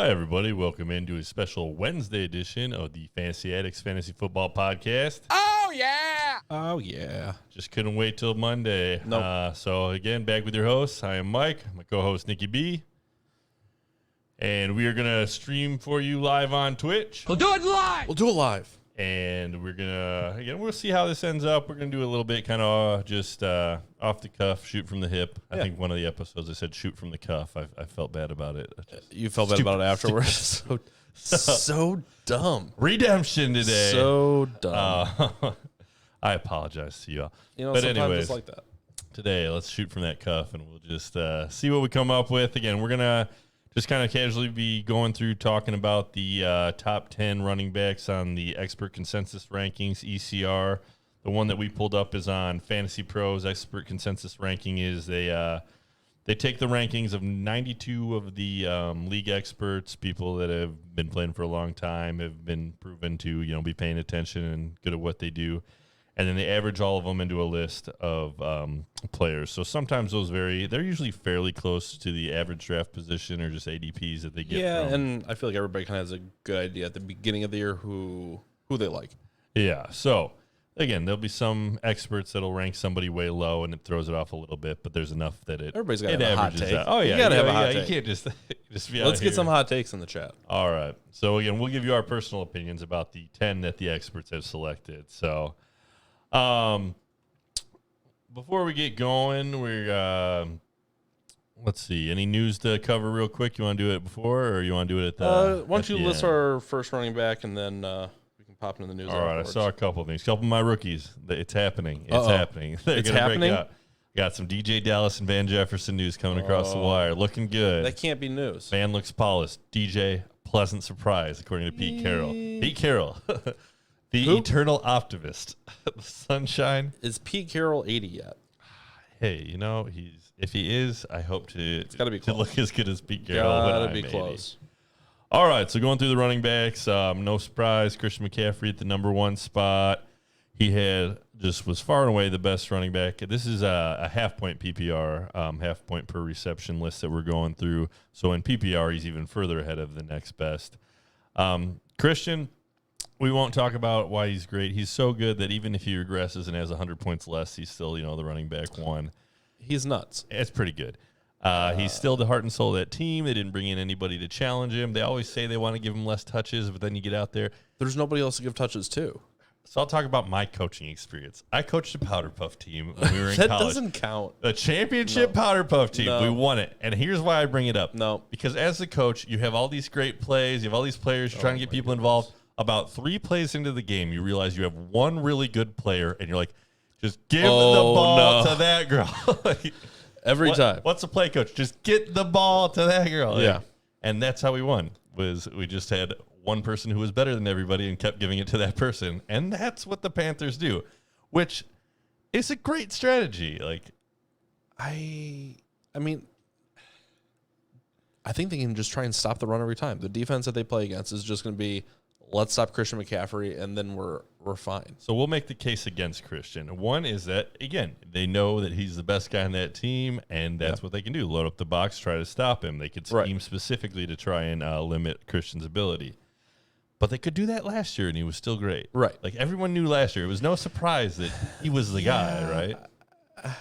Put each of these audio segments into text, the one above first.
Hi, everybody. Welcome into a special Wednesday edition of the Fantasy Addicts Fantasy Football Podcast. Oh, yeah. Oh, yeah. Just couldn't wait till Monday. Nope. So, again, back with your hosts. I am Mike, my co-host Nikki B. And we are going to stream for you live on Twitch. We'll do it live. We'll do it live. And we're going to, again, we'll see how this ends up. We're going to do a little bit kind of just off the cuff, shoot from the hip. I think one of the episodes I said shoot from the cuff. I felt bad about it. You felt bad about it afterwards. So dumb. Redemption today. So dumb. I apologize to you all. Sometimes anyways, it's like that. Today, let's shoot from that cuff, and we'll just see what we come up with. Again, we're going to just kind of casually be going through talking about the top 10 running backs on the Expert Consensus Rankings, ECR. The one that we pulled up is on Fantasy Pros. Expert Consensus Ranking is they take the rankings of 92 of the league experts, people that have been playing for a long time, have been proven to be paying attention and good at what they do. And then they average all of them into a list of players. So sometimes those vary. They're usually fairly close to the average draft position or just ADPs that they get. Yeah, from. and I feel like everybody kind of has a good idea at the beginning of the year who they like. Yeah. So, again, there'll be some experts that'll rank somebody way low and it throws it off a little bit, but there's enough that Everybody's got to have a hot take. Out. Oh, yeah. You got to have a hot take. You can't just be out Let's here. get some hot takes in the chat. All right. So, again, we'll give you our personal opinions about the 10 that the experts have selected. So, before we get going, we're let's see. Any news to cover real quick? You want to do it before, or you want to do it at the? Why don't you list end? our first running back, and then we can pop into the news. All right, I saw a couple of things. A couple of my rookies. It's happening. It's happening. It's happening. Got some DJ Dallas and Van Jefferson news coming across the wire. Looking good. That can't be news. Van looks polished. DJ, pleasant surprise, according to Pete Carroll. Pete Carroll. The eternal optimist. The sunshine. Is Pete Carroll 80 yet? Hey, if he is, I hope to gotta be to close. look as good as Pete Carroll. Gotta be close. All right, so going through the running backs, no surprise, Christian McCaffrey at the number one spot. He was far and away the best running back. This is a half-point PPR, half-point per reception list that we're going through. So in PPR, he's even further ahead of the next best. Christian, we won't talk about why he's great. He's so good that even if he regresses and has 100 points less, he's still, the running back one. He's nuts. It's pretty good. He's still the heart and soul of that team. They didn't bring in anybody to challenge him. They always say they want to give him less touches, but then you get out there. There's nobody else to give touches to. So I'll talk about my coaching experience. I coached a Powder Puff team when we were in that college. Doesn't count. A championship Powder Puff team. No. We won it. And here's why I bring it up. No. Because as the coach, you have all these great plays. You have all these players. You're trying to get people involved. About 3 plays into the game, you realize you have one really good player, and you're like, just give the ball to that girl. Every time. What's the play, coach? Just get the ball to that girl. Yeah. And that's how we won, was we just had one person who was better than everybody and kept giving it to that person. And that's what the Panthers do, which is a great strategy. I mean, I think they can just try and stop the run every time. The defense that they play against is just going to be, let's stop Christian McCaffrey, and then we're fine. So we'll make the case against Christian. One is that, again, they know that he's the best guy on that team, and that's what they can do. Load up the box, try to stop him. They could scheme specifically to try and limit Christian's ability. But they could do that last year, and he was still great. Right. Like, everyone knew last year. It was no surprise that he was the guy, right?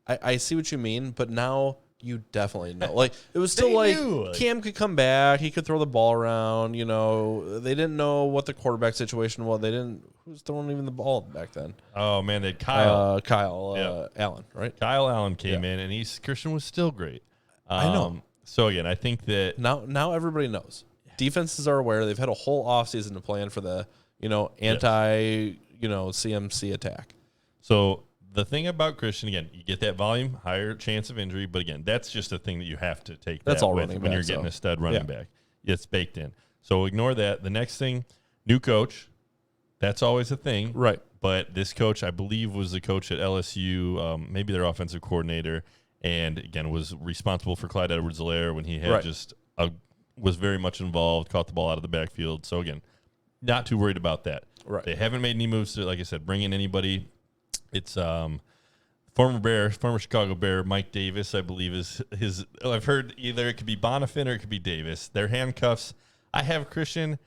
I see what you mean, but now you definitely know. Like, it was still knew. Cam could come back. He could throw the ball around. They didn't know what the quarterback situation was. Who's throwing even the ball back then? Oh, man, they had Kyle. Allen, right? Kyle Allen came in, and Christian was still great. I know. So, again, I think that Now everybody knows. Defenses are aware. They've had a whole offseason to plan for the, CMC attack. So the thing about Christian, again, you get that volume, higher chance of injury, but again, that's just a thing that you have to take That's that all with running when you're backs, getting though. a stud running back. It's baked in. So ignore that. The next thing, new coach. That's always a thing. Right. But this coach, I believe, was the coach at LSU, maybe their offensive coordinator, and again, was responsible for Clyde Edwards-Helaire when he had was very much involved, caught the ball out of the backfield. So again, not too worried about that. Right. They haven't made any moves to, like I said, bring in anybody. It's former Chicago Bear, Mike Davis, I believe is his. I've heard either it could be Bonifant or it could be Davis. Their handcuffs. I have Christian,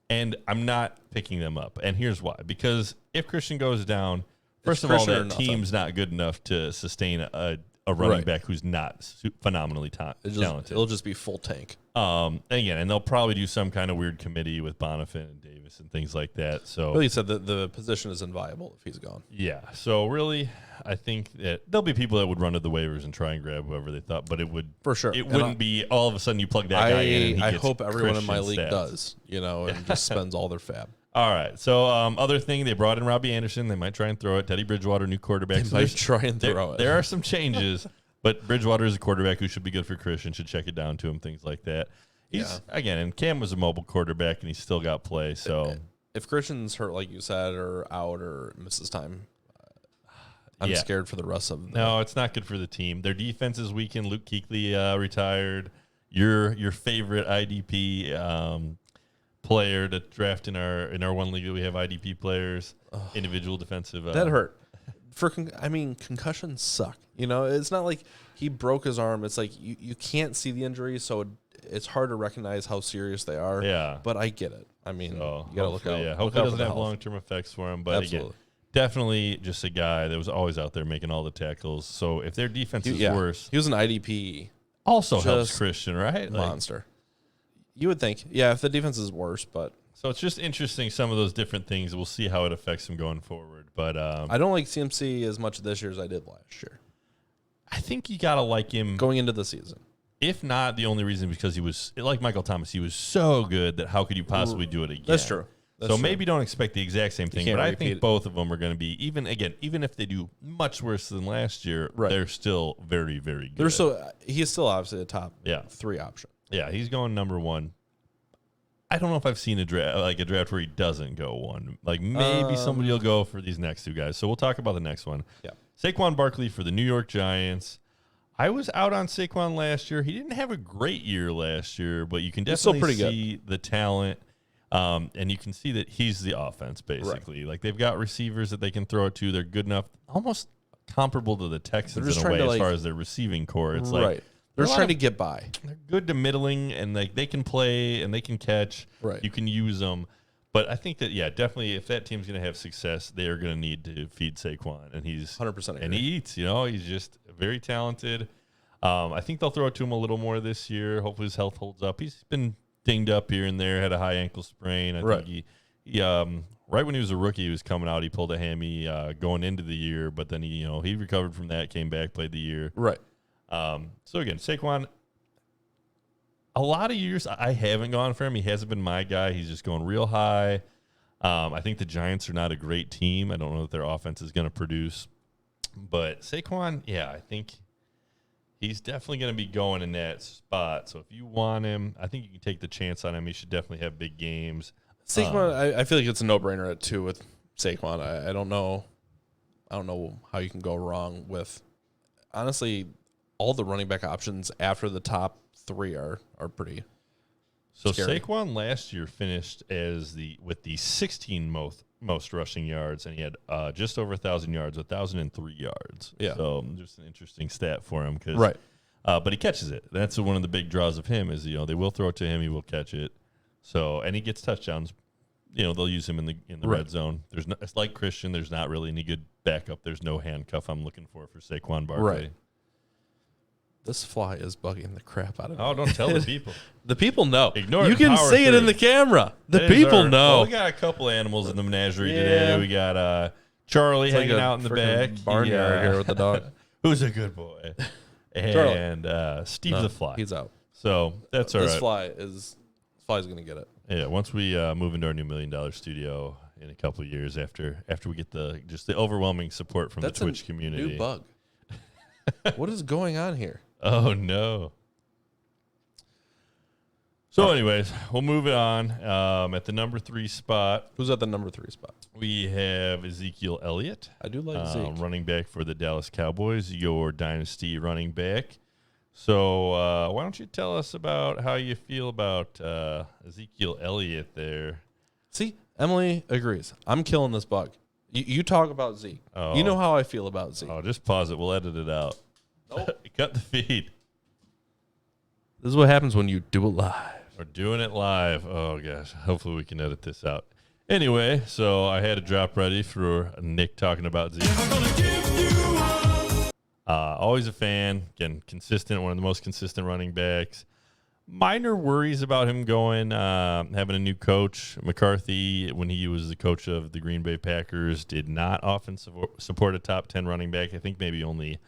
and I'm not picking them up. And here's why: because if Christian goes down, first of all, that team's not good enough to sustain a running back who's not phenomenally talented. It'll just be full tank. And they'll probably do some kind of weird committee with Bonifant and Davis and things like that. So really said that the position is inviolable if he's gone. Yeah. So really, I think that there'll be people that would run to the waivers and try and grab whoever they thought, but it would for sure. It wouldn't be all of a sudden you plug that guy in. And he I gets hope everyone in my Christian league stats. does, and just spends all their fab. All right. So other thing, they brought in Robbie Anderson. They might try and throw it. Teddy Bridgewater, new quarterback. They might try and throw it. There are some changes. But Bridgewater is a quarterback who should be good for Christian, should check it down to him, things like that. Again, and Cam was a mobile quarterback, and he's still got play. So if Christian's hurt, like you said, or out or misses time, I'm scared for the rest of them. No, it's not good for the team. Their defense is weakened. Luke Kuechly retired. Your favorite IDP player to draft in our one league that we have IDP players, individual defensive. That hurt. Concussions suck. It's not like he broke his arm. It's like you can't see the injury, so it's hard to recognize how serious they are. Yeah. But I get it. You got to look out. Yeah, hopefully it doesn't have long-term effects for him. But again, definitely just a guy that was always out there making all the tackles. So if their defense is worse. He was an IDP. Also helps Christian, right? Monster. You would think. Yeah, if the defense is worse, but. So it's just interesting, some of those different things. We'll see how it affects him going forward. But I don't like CMC as much this year as I did last year. I think you got to like him. Going into the season. If not, the only reason because he was, like Michael Thomas, he was so good that how could you possibly do it again? That's true. Maybe don't expect the exact same thing, but I think both of them are going to be, even if they do much worse than last year, they're still very, very good. He's still obviously a top 3 option. Yeah, he's going number 1. I don't know if I've seen a draft where he doesn't go 1. Like maybe somebody will go for these next 2 guys. So we'll talk about the next one. Yeah. Saquon Barkley for the New York Giants. I was out on Saquon last year. He didn't have a great year last year, but you can definitely see the talent. And you can see that he's the offense, basically. Like, they've got receivers that they can throw it to. They're good enough, almost comparable to the Texans in a way as far as their receiving core. It's like they're trying to get by. They're good to middling, and they can play and they can catch. Right. You can use them. But I think that, definitely if that team's going to have success, they are going to need to feed Saquon. And he's 100% agree. And he eats, he's just very talented. I think they'll throw it to him a little more this year. Hopefully his health holds up. He's been dinged up here and there, had a high ankle sprain. I think he right when he was a rookie, he was coming out. He pulled a hammy going into the year, but then he recovered from that, came back, played the year. Right. So again, Saquon, a lot of years I haven't gone for him. He hasn't been my guy. He's just going real high. I think the Giants are not a great team. I don't know that their offense is going to produce. But Saquon, I think he's definitely going to be going in that spot. So if you want him, I think you can take the chance on him. He should definitely have big games. Saquon, I feel like it's a no-brainer at 2 with Saquon. I don't know how you can go wrong with, honestly, all the running back options after the top 3 are pretty scary. Saquon last year finished with the 16 most rushing yards, and he had just over 1,000 yards, 1,003 yards. Yeah. So just an interesting stat for him. But he catches it. That's one of the big draws of him is, they will throw it to him. He will catch it. So, and he gets touchdowns. They'll use him in the red zone. It's like Christian. There's not really any good backup. There's no handcuff I'm looking for Saquon Barkley. Right. This fly is bugging the crap out of me. Oh, don't tell the people. The people know. Ignore it. You can say it in the camera. The people know. Well, we got a couple animals in the menagerie today. We got Charlie hanging out in the back. Barnyard here with the dog. Who's a good boy. And Steve the fly. He's out. So that's all right. This fly's going to get it. Yeah, once we move into our new $1 million studio in a couple of years after we get the overwhelming support from the Twitch community. New bug. What is going on here? Oh, no. So, anyways, we'll move it on. At the number 3 spot. Who's at the number 3 spot? We have Ezekiel Elliott. I do like Zeke. Running back for the Dallas Cowboys, your dynasty running back. So, why don't you tell us about how you feel about Ezekiel Elliott there? See, Emily agrees. I'm killing this bug. You talk about Zeke. Oh. You know how I feel about Zeke. Oh, just pause it. We'll edit it out. Nope. Cut the feed. This is what happens when you do it live. We're doing it live. Oh, gosh. Hopefully we can edit this out. Anyway, so I had a drop ready for Nick talking about Zeke. Always a fan. Again, consistent, one of the most consistent running backs. Minor worries about him going, having a new coach. McCarthy, when he was the coach of the Green Bay Packers, did not often support a top 10 running back. I think maybe only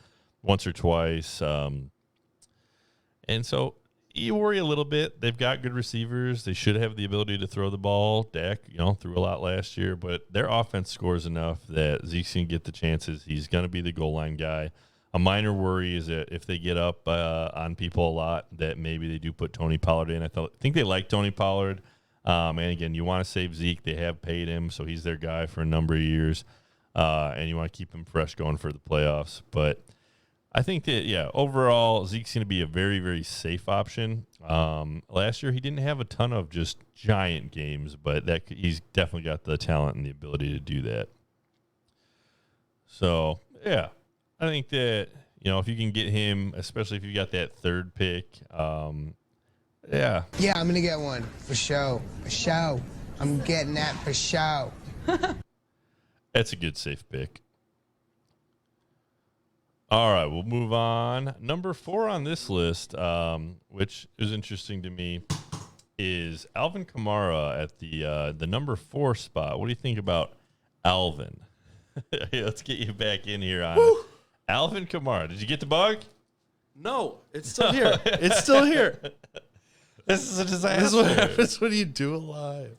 once or twice. And so you worry a little bit. They've got good receivers. They should have the ability to throw the ball. Dak, threw a lot last year, but their offense scores enough that Zeke's going to get the chances. He's going to be the goal line guy. A minor worry is that if they get up on people a lot, that maybe they do put Tony Pollard in. I think they like Tony Pollard. And again, you want to save Zeke. They have paid him, so he's their guy for a number of years. And you want to keep him fresh going for the playoffs. But I think that, overall, Zeke's going to be a very, very safe option. Last year, he didn't have a ton of just giant games, but he's definitely got the talent and the ability to do that. So, yeah. I think that, if you can get him, especially if you got that third pick, Yeah, I'm going to get one for show. For show. I'm getting that for show. That's a good safe pick. All right, we'll move on. Number 4 on this list, which is interesting to me, is Alvin Kamara at the number 4 spot. What do you think about Alvin? Let's get you back in here on it. Alvin Kamara. Did you get the bug? No, it's still here. It's still here. This is a disaster. This is what happens when you do it live.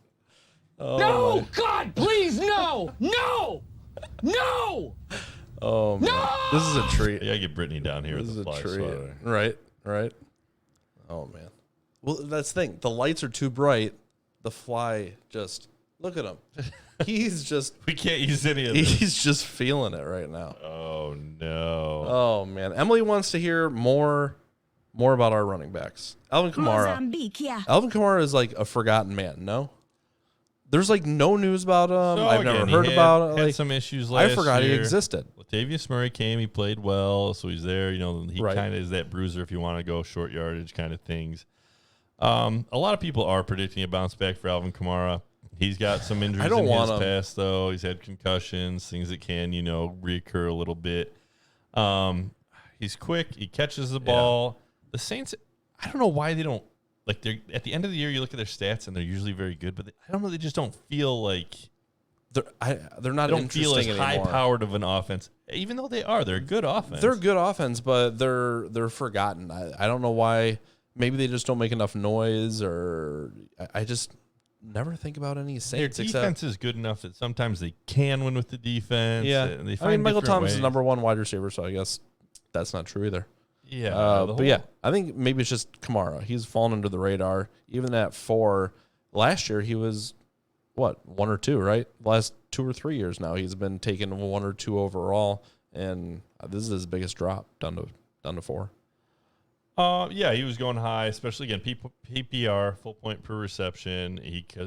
Oh, No, God, please, no, no, no. Oh, man. No! This is a treat. You gotta get Brittany down here This with is the a fly treat. swatter. Right. Oh, man. Well, that's the thing. The lights are too bright. The fly just, look at him. He's just, We can't use any of this. he's just feeling it right now. Oh, no. Oh, man. Emily wants to hear more about our running backs. Alvin Kamara. Mozambique, yeah. Alvin Kamara is like a forgotten man, no? There's like no news about him. So I've never again, heard he about it. had Like, some issues I last forgot he year. existed. Latavius Murray came. He played well, so he's there. He Right. kind of is that bruiser if you want to go short yardage kind of things. A lot of people are predicting a bounce back for Alvin Kamara. He's got some injuries I don't in want his him. past, though. He's had concussions, things that can, reoccur a little bit. He's quick. He catches the ball. The Saints, I don't know why they don't. Like, they're at the end of the year, you look at their stats, and they're usually very good, but I don't know. They just don't feel like They're not they don't feel as interesting anymore. high-powered of an offense, even though they are. They're a good offense. They're good offense, but they're forgotten. I don't know why. Maybe they just don't make enough noise, or I just never think about any Their Saints. defense is good enough that sometimes they can win with the defense. Yeah, and they I find mean, Michael different Thomas is ways. number 1 wide receiver, so I guess that's not true either. Yeah, But yeah, I think maybe it's just Kamara. He's fallen under the radar. Even at 4, last year he was, 1 or 2, right? The last 2 or 3 years now he's been taken 1 or 2 overall, and this is his biggest drop down to 4. Yeah, he was going high, especially again PPR, full point per reception.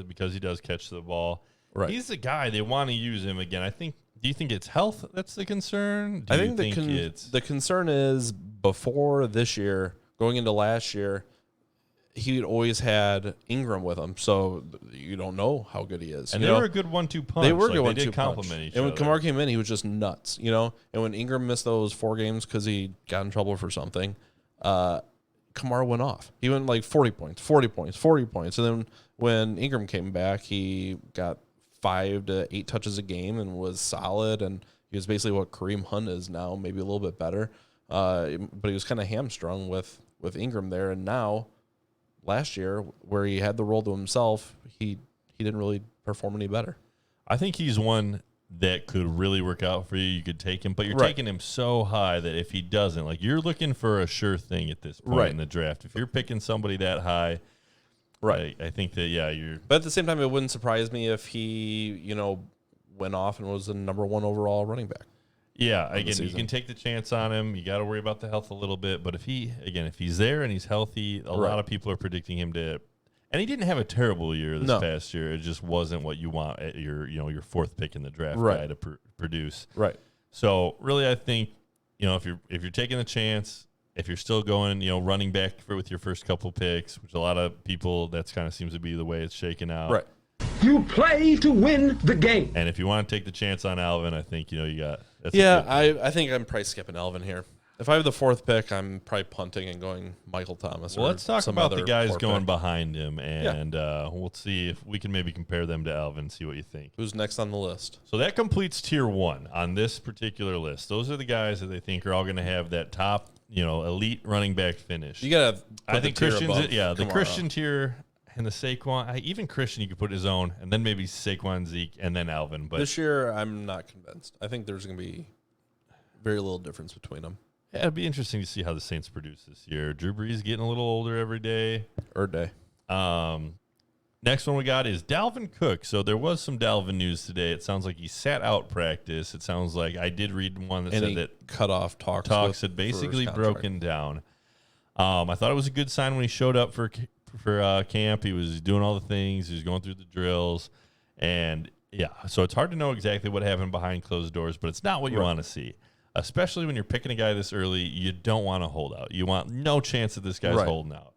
Because he does catch the ball. Right. He's the guy they want to use him again. I think. Do you think it's health that's the concern? Do I you think it's the concern is before this year, going into last year, he always had Ingram with him, so you don't know how good he is. and you they know? were a good 1-2 punch. They were good They 1-2 did punch. complement each and when other. Kamara came in, he was just nuts, And when Ingram missed those 4 games because he got in trouble for something, Kamara went off. He went like 40 points, 40 points, 40 points. And then when Ingram came back, he got 5 to 8 touches a game and was solid. And he was basically what Kareem Hunt is now, maybe a little bit better. But he was kind of hamstrung with Ingram there. And now, last year, where he had the role to himself, he didn't really perform any better. I think he's one that could really work out for you. You could take him, but you're Right. taking him so high that if he doesn't, like you're looking for a sure thing at this point Right. in the draft. If you're picking somebody that high, Right. I think that you're. But at the same time, it wouldn't surprise me if he, went off and was the number 1 overall running back. Yeah, again, you season. can take the chance on him. You got to worry about the health a little bit, but if he's there and he's healthy, a lot of people are predicting him to. And he didn't have a terrible year this No. past year. It just wasn't what you want at your fourth pick in the draft Right. guy to produce. Right. So really, I think if you're taking the chance, if you're still going, running back with your first couple picks, which a lot of people, that's kind of seems to be the way it's shaken out. Right. You play to win the game. And if you want to take the chance on Alvin, I think you got. That's I think I'm probably skipping Alvin here. If I have the fourth pick, I'm probably punting and going Michael Thomas. Well, let's talk some about the other guys poor going pick. behind him, and we'll see if we can maybe compare them to Alvin and see what you think. Who's next on the list? So that completes tier 1 on this particular list. Those are the guys that they think are all going to have that top, elite running back finish. You gotta. I think Christian's the Kamara. Christian tier and the Saquon. Even Christian, you could put his own, and then maybe Saquon, Zeke, and then Alvin. But This year, I'm not convinced. I think there's going to be very little difference between them. yeah, it'd be interesting to see how the Saints produce this year. Drew Brees getting a little older every day. Day. Next one we got is Dalvin Cook. So there was some Dalvin news today. It sounds like he sat out practice. It sounds like I did read one that said that cut off talks had basically broken down. I thought it was a good sign when he showed up for camp. He was doing all the things. He was going through the drills. And, so it's hard to know exactly what happened behind closed doors, but it's not what you want to see. Especially when you're picking a guy this early, you don't want to hold out. You want no chance that this guy's holding out.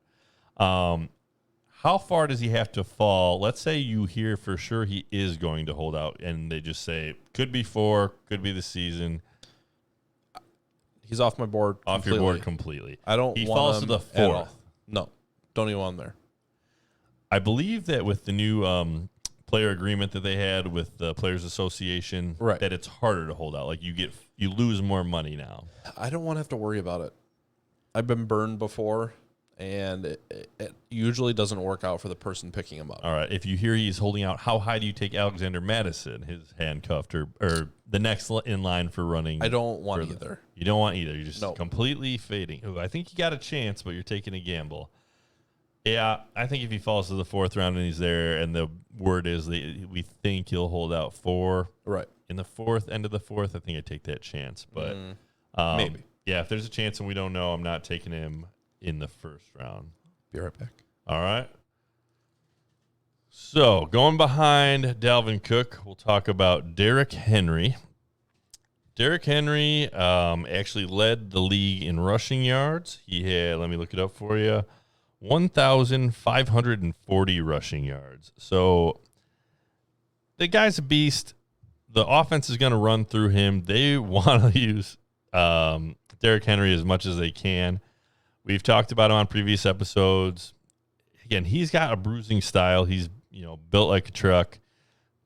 How far does he have to fall? Let's say you hear for sure he is going to hold out, and they just say, could be 4, could be the season. He's off my board. Off completely. your board completely. I don't. He want falls to him the at all. 4th. No, don't even want him there. I believe that with the new player agreement that they had with the Players Association, Right. that it's harder to hold out. Like you lose more money now. I don't want to have to worry about it. I've been burned before, and it usually doesn't work out for the person picking him up. All right. If you hear he's holding out, how high do you take Alexander Madison, his handcuffed, or the next in line for running? I don't want either. You don't want either. You're just No. completely fading. Ooh, I think you got a chance, but you're taking a gamble. Yeah, I think if he falls to the 4th round and he's there, and the word is that we think he'll hold out 4 Right. in the 4th, end of the 4th, I think I'd take that chance. But Maybe. Yeah, if there's a chance and we don't know, I'm not taking him in the 1st round. Be right back. All right. So going behind Dalvin Cook, we'll talk about Derrick Henry. Derrick Henry actually led the league in rushing yards. He had, let me look it up for you, 1,540 rushing yards. So the guy's a beast. The offense is going to run through him. They want to use Derrick Henry as much as they can. We've talked about him on previous episodes. Again, he's got a bruising style. He's built like a truck.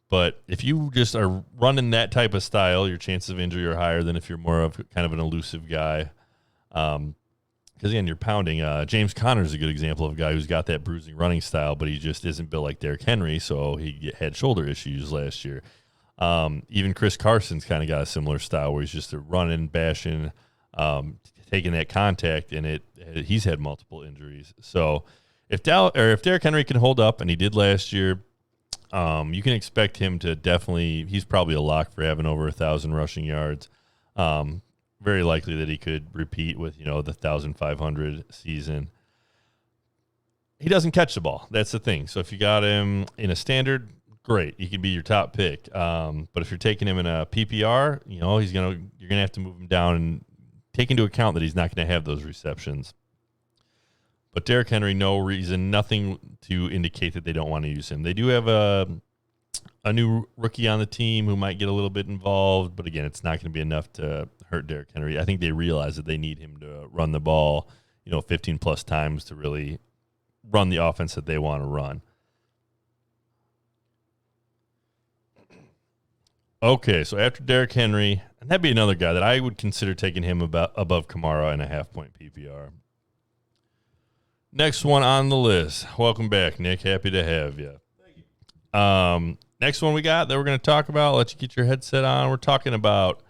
But if you just are running that type of style, your chances of injury are higher than if you're more of kind of an elusive guy. Because, again, you're pounding. James Conner is a good example of a guy who's got that bruising running style, but he just isn't built like Derrick Henry, so he had shoulder issues last year. Even Chris Carson's kind of got a similar style where he's just a running, bashing, taking that contact, and he's had multiple injuries. So if Derrick Henry can hold up, and he did last year, you can expect him to definitely. He's probably a lock for having over 1,000 rushing yards. Very likely that he could repeat with the 1,500 season. He doesn't catch the ball. That's the thing. So if you got him in a standard, great. He could be your top pick. But if you're taking him in a PPR, you're gonna have to move him down and take into account that he's not going to have those receptions. But Derrick Henry, no reason, nothing to indicate that they don't want to use him. They do have a new rookie on the team who might get a little bit involved, but again, it's not going to be enough to hurt Derrick Henry. I think they realize that they need him to run the ball, 15 plus times to really run the offense that they want to run. Okay, so after Derrick Henry, and that'd be another guy that I would consider taking him above Kamara in a half-point PPR. Next one on the list. Welcome back, Nick. Happy to have you. Thank you. Next one we got that we're going to talk about. I'll let you get your headset on. We're talking about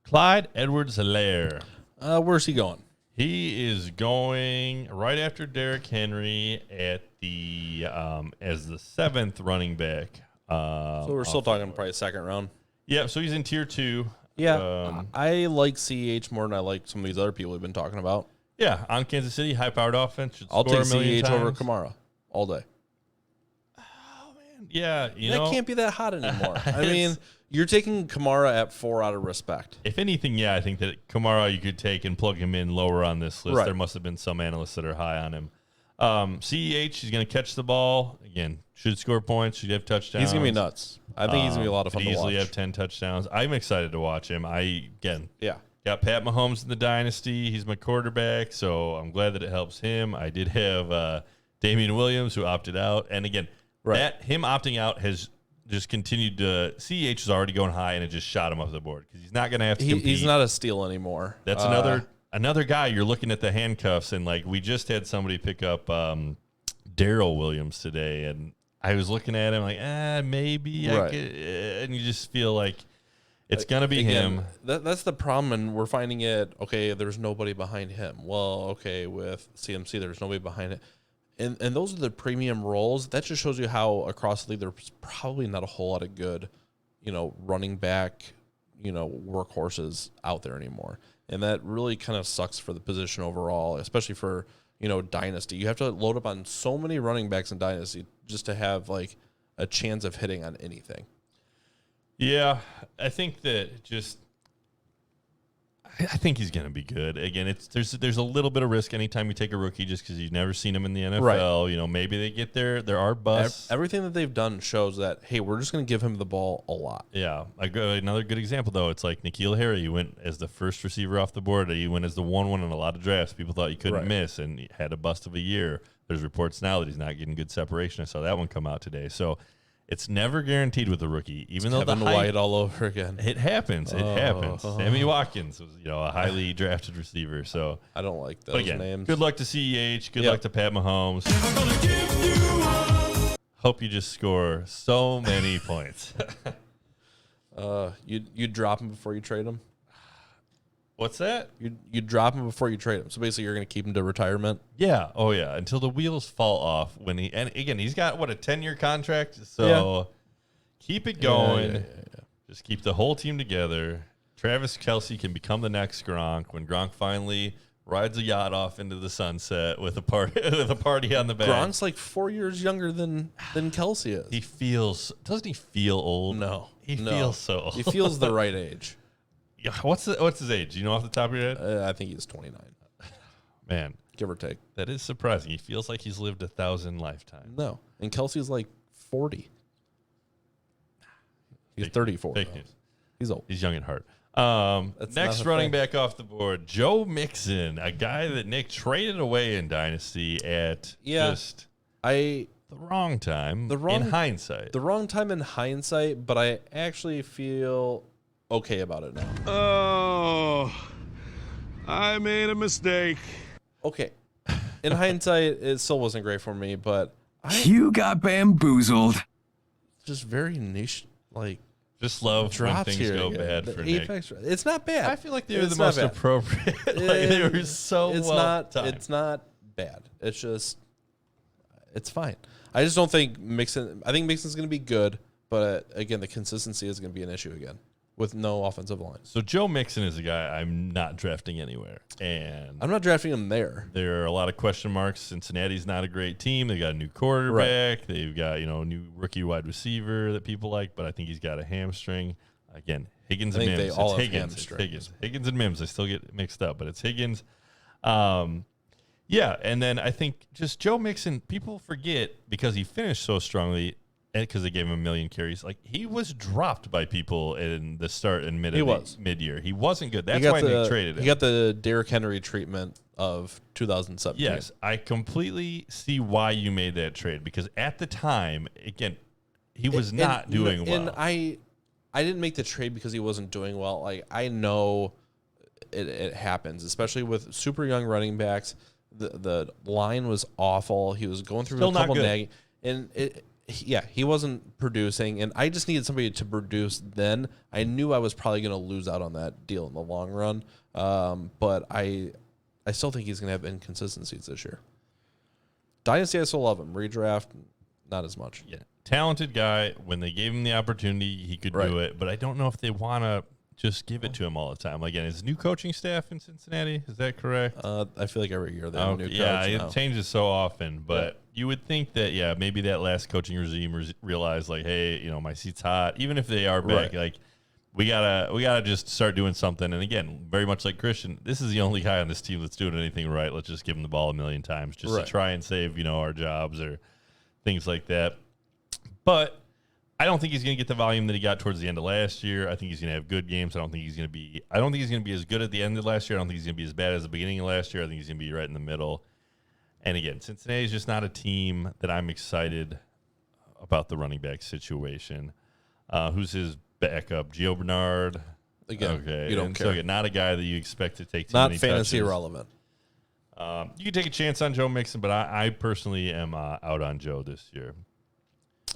Clyde Edwards-Helaire. Where's he going? He is going right after Derrick Henry at the as the 7th running back. So we're still talking probably 2nd round. Yeah, so he's in tier 2. Yeah, I like CEH more than I like some of these other people we've been talking about. Yeah, on Kansas City, high-powered offense. I'll take CEH CEH over Kamara all day. Yeah, that can't be that hot anymore. I mean, you're taking Kamara at 4 out of respect. If anything, yeah, I think that Kamara you could take and plug him in lower on this list. Right. There must have been some analysts that are high on him. CEH, he's going to catch the ball. Again, should score points, should have touchdowns. He's going to be nuts. I think he's going to be a lot of fun to watch. Easily have 10 touchdowns. I'm excited to watch him. Yeah. Got Pat Mahomes in the dynasty. He's my quarterback, so I'm glad that it helps him. I did have Damian Williams, who opted out. And again, him opting out has just continued to – CEH is already going high, and it just shot him off the board because he's not going to have to compete. He's not a steal anymore. That's another guy. You're looking at the handcuffs, and, like, we just had somebody pick up Darrell Williams today, and I was looking at him like, maybe I could, and you just feel like – it's going to be him. That's the problem, and we're finding it, okay, there's nobody behind him. Well, okay, with CMC, there's nobody behind it. And those are the premium roles. That just shows you how across the league there's probably not a whole lot of good, running back, workhorses out there anymore. And that really kind of sucks for the position overall, especially for, Dynasty. You have to load up on so many running backs in Dynasty just to have, like, a chance of hitting on anything. Yeah, I think that I think he's going to be good. Again, there's a little bit of risk anytime you take a rookie just because you've never seen him in the NFL. Right. Maybe they get there. There are busts. Everything that they've done shows that, hey, we're just going to give him the ball a lot. Yeah. Another good example, though, it's like N'Keal Harry. He went as the first receiver off the board. He went as the 1-1 in a lot of drafts. People thought he couldn't miss, and he had a bust of a year. There's reports now that he's not getting good separation. I saw that one come out today. So it's never guaranteed with a rookie, even though Kevin the hype, White all over again. It happens. It happens. Sammy Watkins was, a highly drafted receiver. So I don't like those names. Good luck to CEH. Good luck to Pat Mahomes. Hope you just score so many points. You drop him before you trade him. What's that? You drop him before you trade him. So basically, you're going to keep him to retirement. Yeah. Oh yeah. Until the wheels fall off. And again, he's got a 10-year contract. So keep it going. Yeah. Just keep the whole team together. Travis Kelce can become the next Gronk when Gronk finally rides a yacht off into the sunset with a party on the back. Gronk's like 4 years younger than Kelce is. Doesn't he feel old? No. He feels so old. He feels the right age. Yeah, what's his age? Do you know off the top of your head? I think he's 29. Man, give or take. That is surprising. He feels like he's lived 1,000 lifetimes. No, and Kelsey's like 40. He's 34. Fake news. He's old. He's young at heart. Next running back off the board, Joe Mixon, a guy that Nick traded away in Dynasty at the wrong time. In hindsight. The wrong time in hindsight, but I actually feel okay about it now. Oh, I made a mistake. Okay. In hindsight, it still wasn't great for me, but you got bamboozled. Just very niche, just love when things go bad for Nick. It's not bad. I feel like they were the most appropriate. They were so timed. It's not bad. It's just, it's fine. I just don't think Mixon. I think Mixon's going to be good, but again, the consistency is going to be an issue again with no offensive line. So Joe Mixon is a guy I'm not drafting anywhere, and I'm not drafting him there. There are a lot of question marks. Cincinnati's not a great team. They got a new quarterback. Right. They've got a new rookie wide receiver that people like, but I think he's got a hamstring. Again, Higgins and Mims. They all have Higgins and Mims. I still get mixed up, but it's Higgins. Yeah, and then I think just Joe Mixon. People forget because he finished so strongly. Because they gave him 1 million carries, he was dropped by people in the start and mid-year. He wasn't good. That's why they traded him. He got the Derrick Henry treatment of 2017. Yes, I completely see why you made that trade because at the time, again, he was not doing well. And I didn't make the trade because he wasn't doing well. I know it happens, especially with super young running backs. The line was awful. He was going through a couple nagging, and he wasn't producing, and I just needed somebody to produce then. I knew I was probably going to lose out on that deal in the long run, but I still think he's going to have inconsistencies this year. Dynasty, I still love him. Redraft, not as much. Yeah, talented guy. When they gave him the opportunity, he could do it, but I don't know if they want to just give it to him all the time. Again, his new coaching staff in Cincinnati, is that correct? I feel like every year they have a new coach. Yeah, it changes so often, but you would think that, yeah, maybe that last coaching regime realized, like, hey, my seat's hot. Even if they are back, like, we gotta just start doing something. And again, very much like Christian, this is the only guy on this team that's doing anything right. Let's just give him the ball a million times just to try and save, our jobs or things like that. But I don't think he's going to get the volume that he got towards the end of last year. I think he's going to have good games. I don't think he's going to be as good at the end of last year. I don't think he's going to be as bad as the beginning of last year. I think he's going to be right in the middle. And again, Cincinnati is just not a team that I'm excited about the running back situation. Who's his backup? Gio Bernard. Again, okay. You don't care. So, not a guy that you expect to take too not many fantasy touches. relevant. You can take a chance on Joe Mixon, but I personally am out on Joe this year.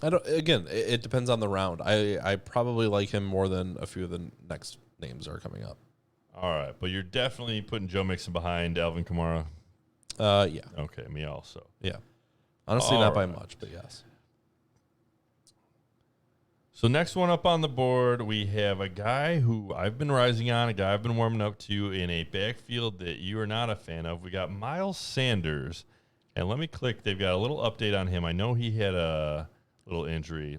It depends on the round. I probably like him more than a few of the next names are coming up. All right, but you're definitely putting Joe Mixon behind Alvin Kamara. Yeah. Okay, me also. Yeah. Honestly, not by much, but yes. So next one up on the board, we have a guy who I've been rising on, a guy I've been warming up to in a backfield that you are not a fan of. We got Miles Sanders, and let me click. They've got a little update on him. I know he had a little injury.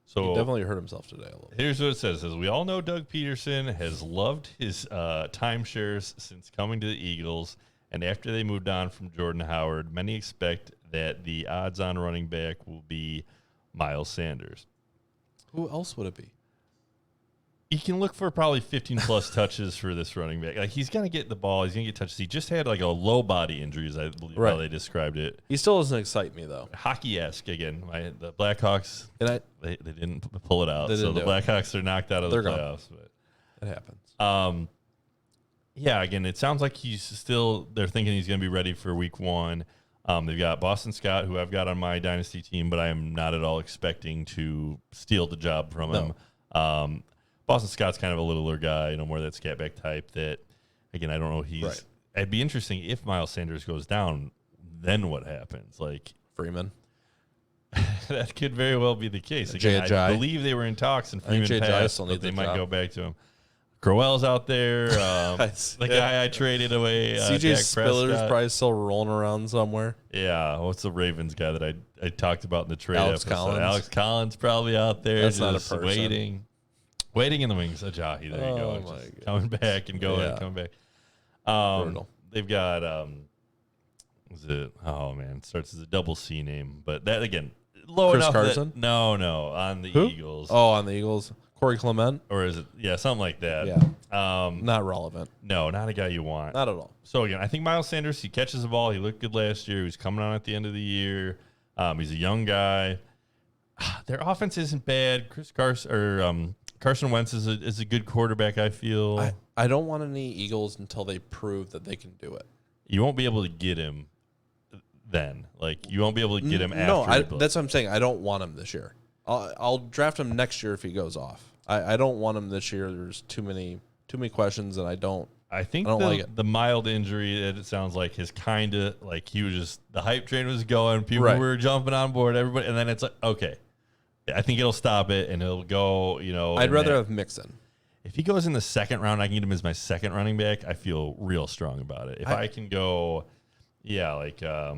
So he definitely hurt himself today a little. Here's what it says. We all know Doug Peterson has loved his timeshares since coming to the Eagles, and after they moved on from Jordan Howard, many expect that the odds-on running back will be Miles Sanders. Who else would it be? He can look for probably 15-plus touches for this running back. Like, he's going to get the ball. He's going to get touches. He just had, like, a low body injury, as I believe how they described it. He still doesn't excite me, though. Hockey-esque, again. The Blackhawks, and they didn't pull it out. So the Blackhawks are knocked out of the playoffs. But it happens. Yeah, again, it sounds like they're thinking he's going to be ready for week 1. They've got Boston Scott, who I've got on my dynasty team, but I am not at all expecting to steal the job from him. Boston Scott's kind of a littler guy, more that scat back type that, again, I don't know. It'd be interesting if Miles Sanders goes down, then what happens? Like Freeman. That could very well be the case. Again, I believe they were in talks, and Freeman passed, but they might go back to him. Crowell's out there. The guy I traded away. CJ Spiller's probably still rolling around somewhere. Yeah. What's the Ravens guy that I talked about in the trade Alex episode? Collins. Alex Collins probably out there. That's just not a person. Waiting in the wings. Ajahi. There you go. Just coming back and going and coming back. Brutal. They've got, it starts as a double C name. But that, again, low Chris enough. Carson? No, on the Eagles. Oh, on the Eagles. Corey Clement? Or is it? Yeah, something like that. Yeah. Not relevant. No, not a guy you want. Not at all. So, again, I think Miles Sanders, he catches the ball. He looked good last year. He was coming on at the end of the year. He's a young guy. Their offense isn't bad. Carson Wentz is a good quarterback, I feel. I don't want any Eagles until they prove that they can do it. You won't be able to get him then. Like, you won't be able to get him after. No, that's what I'm saying. I don't want him this year. I'll draft him next year if he goes off. I don't want him this year. There's too many questions, and I don't like it. The mild injury, it sounds like, is kind of like he was just, the hype train was going. People were jumping on board, everybody. And then it's like, okay, I think it'll stop it, and it'll go, I'd rather have Mixon. If he goes in the second round, I can get him as my second running back. I feel real strong about it. If I can go, if I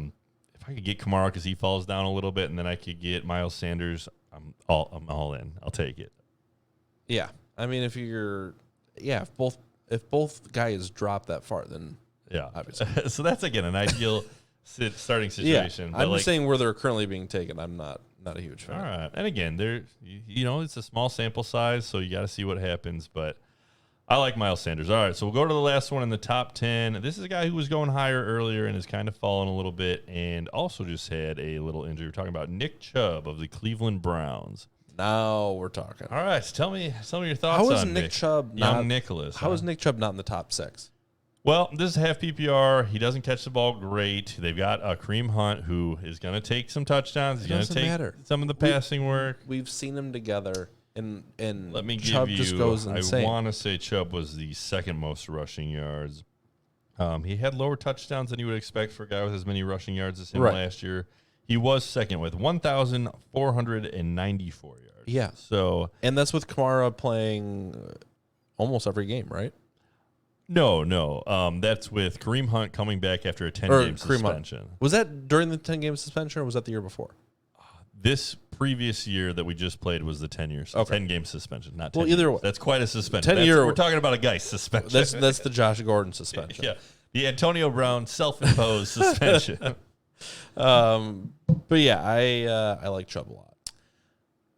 could get Kamara because he falls down a little bit, and then I could get Miles Sanders, I'm all in. I'll take it. Yeah, I mean, if both guys drop that far, then obviously. So that's, again, an ideal starting situation. Yeah, I'm just saying where they're currently being taken. I'm not a huge fan. All right, and again, it's a small sample size, so you got to see what happens. But I like Miles Sanders. All right, so we'll go to the last one in the top 10. This is a guy who was going higher earlier and has kind of fallen a little bit, and also just had a little injury. We're talking about Nick Chubb of the Cleveland Browns. Now we're talking. All right, so tell me your thoughts. How is on Nick Chubb young Nicholas? How is Nick Chubb not in the top 6? Well, this is half PPR. He doesn't catch the ball great. They've got Kareem Hunt, who is going to take some touchdowns. He's going to take some of the passing work. We've seen them together, and let me Chubb give just you. goes insane. I want to say Chubb was the second most rushing yards. He had lower touchdowns than you would expect for a guy with as many rushing yards as him last year. He was second with 1,494 yards. Yeah. So, and that's with Kamara playing almost every game, right? No. That's with Kareem Hunt coming back after a 10-game suspension. Hunt. Was that during the 10-game suspension, or was that the year before? This previous year that we just played was the 10-game suspension, not 10 Well, either years. way. That's quite a suspension. 10-year. We're talking about a guy's suspension. That's the Josh Gordon suspension. Yeah. The Antonio Brown self-imposed suspension. But yeah, I like Chubb a lot.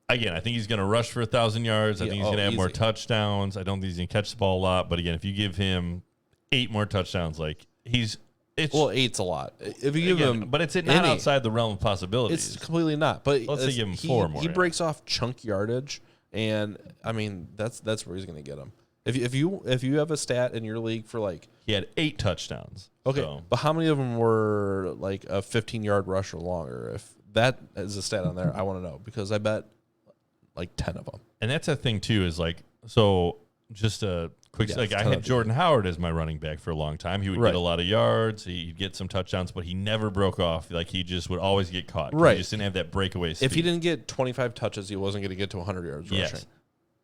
Again, I think he's going to rush for 1,000 yards. I think he's going to have more touchdowns. I don't think he's going to catch the ball a lot. But again, if you give him 8 more touchdowns, like it's 8's a lot. If you give him, but it's not outside the realm of possibilities. It's completely not. But let's say give him 4 more. He breaks off chunk yardage, and I mean that's where he's going to get him. If you have a stat in your league for like he had 8 touchdowns. Okay, so. but how many of them were like a 15-yard rush or longer? If that is a stat on there, I want to know because I bet like 10 of them. And that's a thing too. Is like so. Just a quick, like I had Jordan Howard as my running back for a long time. He would get a lot of yards. He'd get some touchdowns, but he never broke off. Like he just would always get caught. He just didn't have that breakaway speed. If he didn't get 25 touches, he wasn't going to get to 100 yards rushing.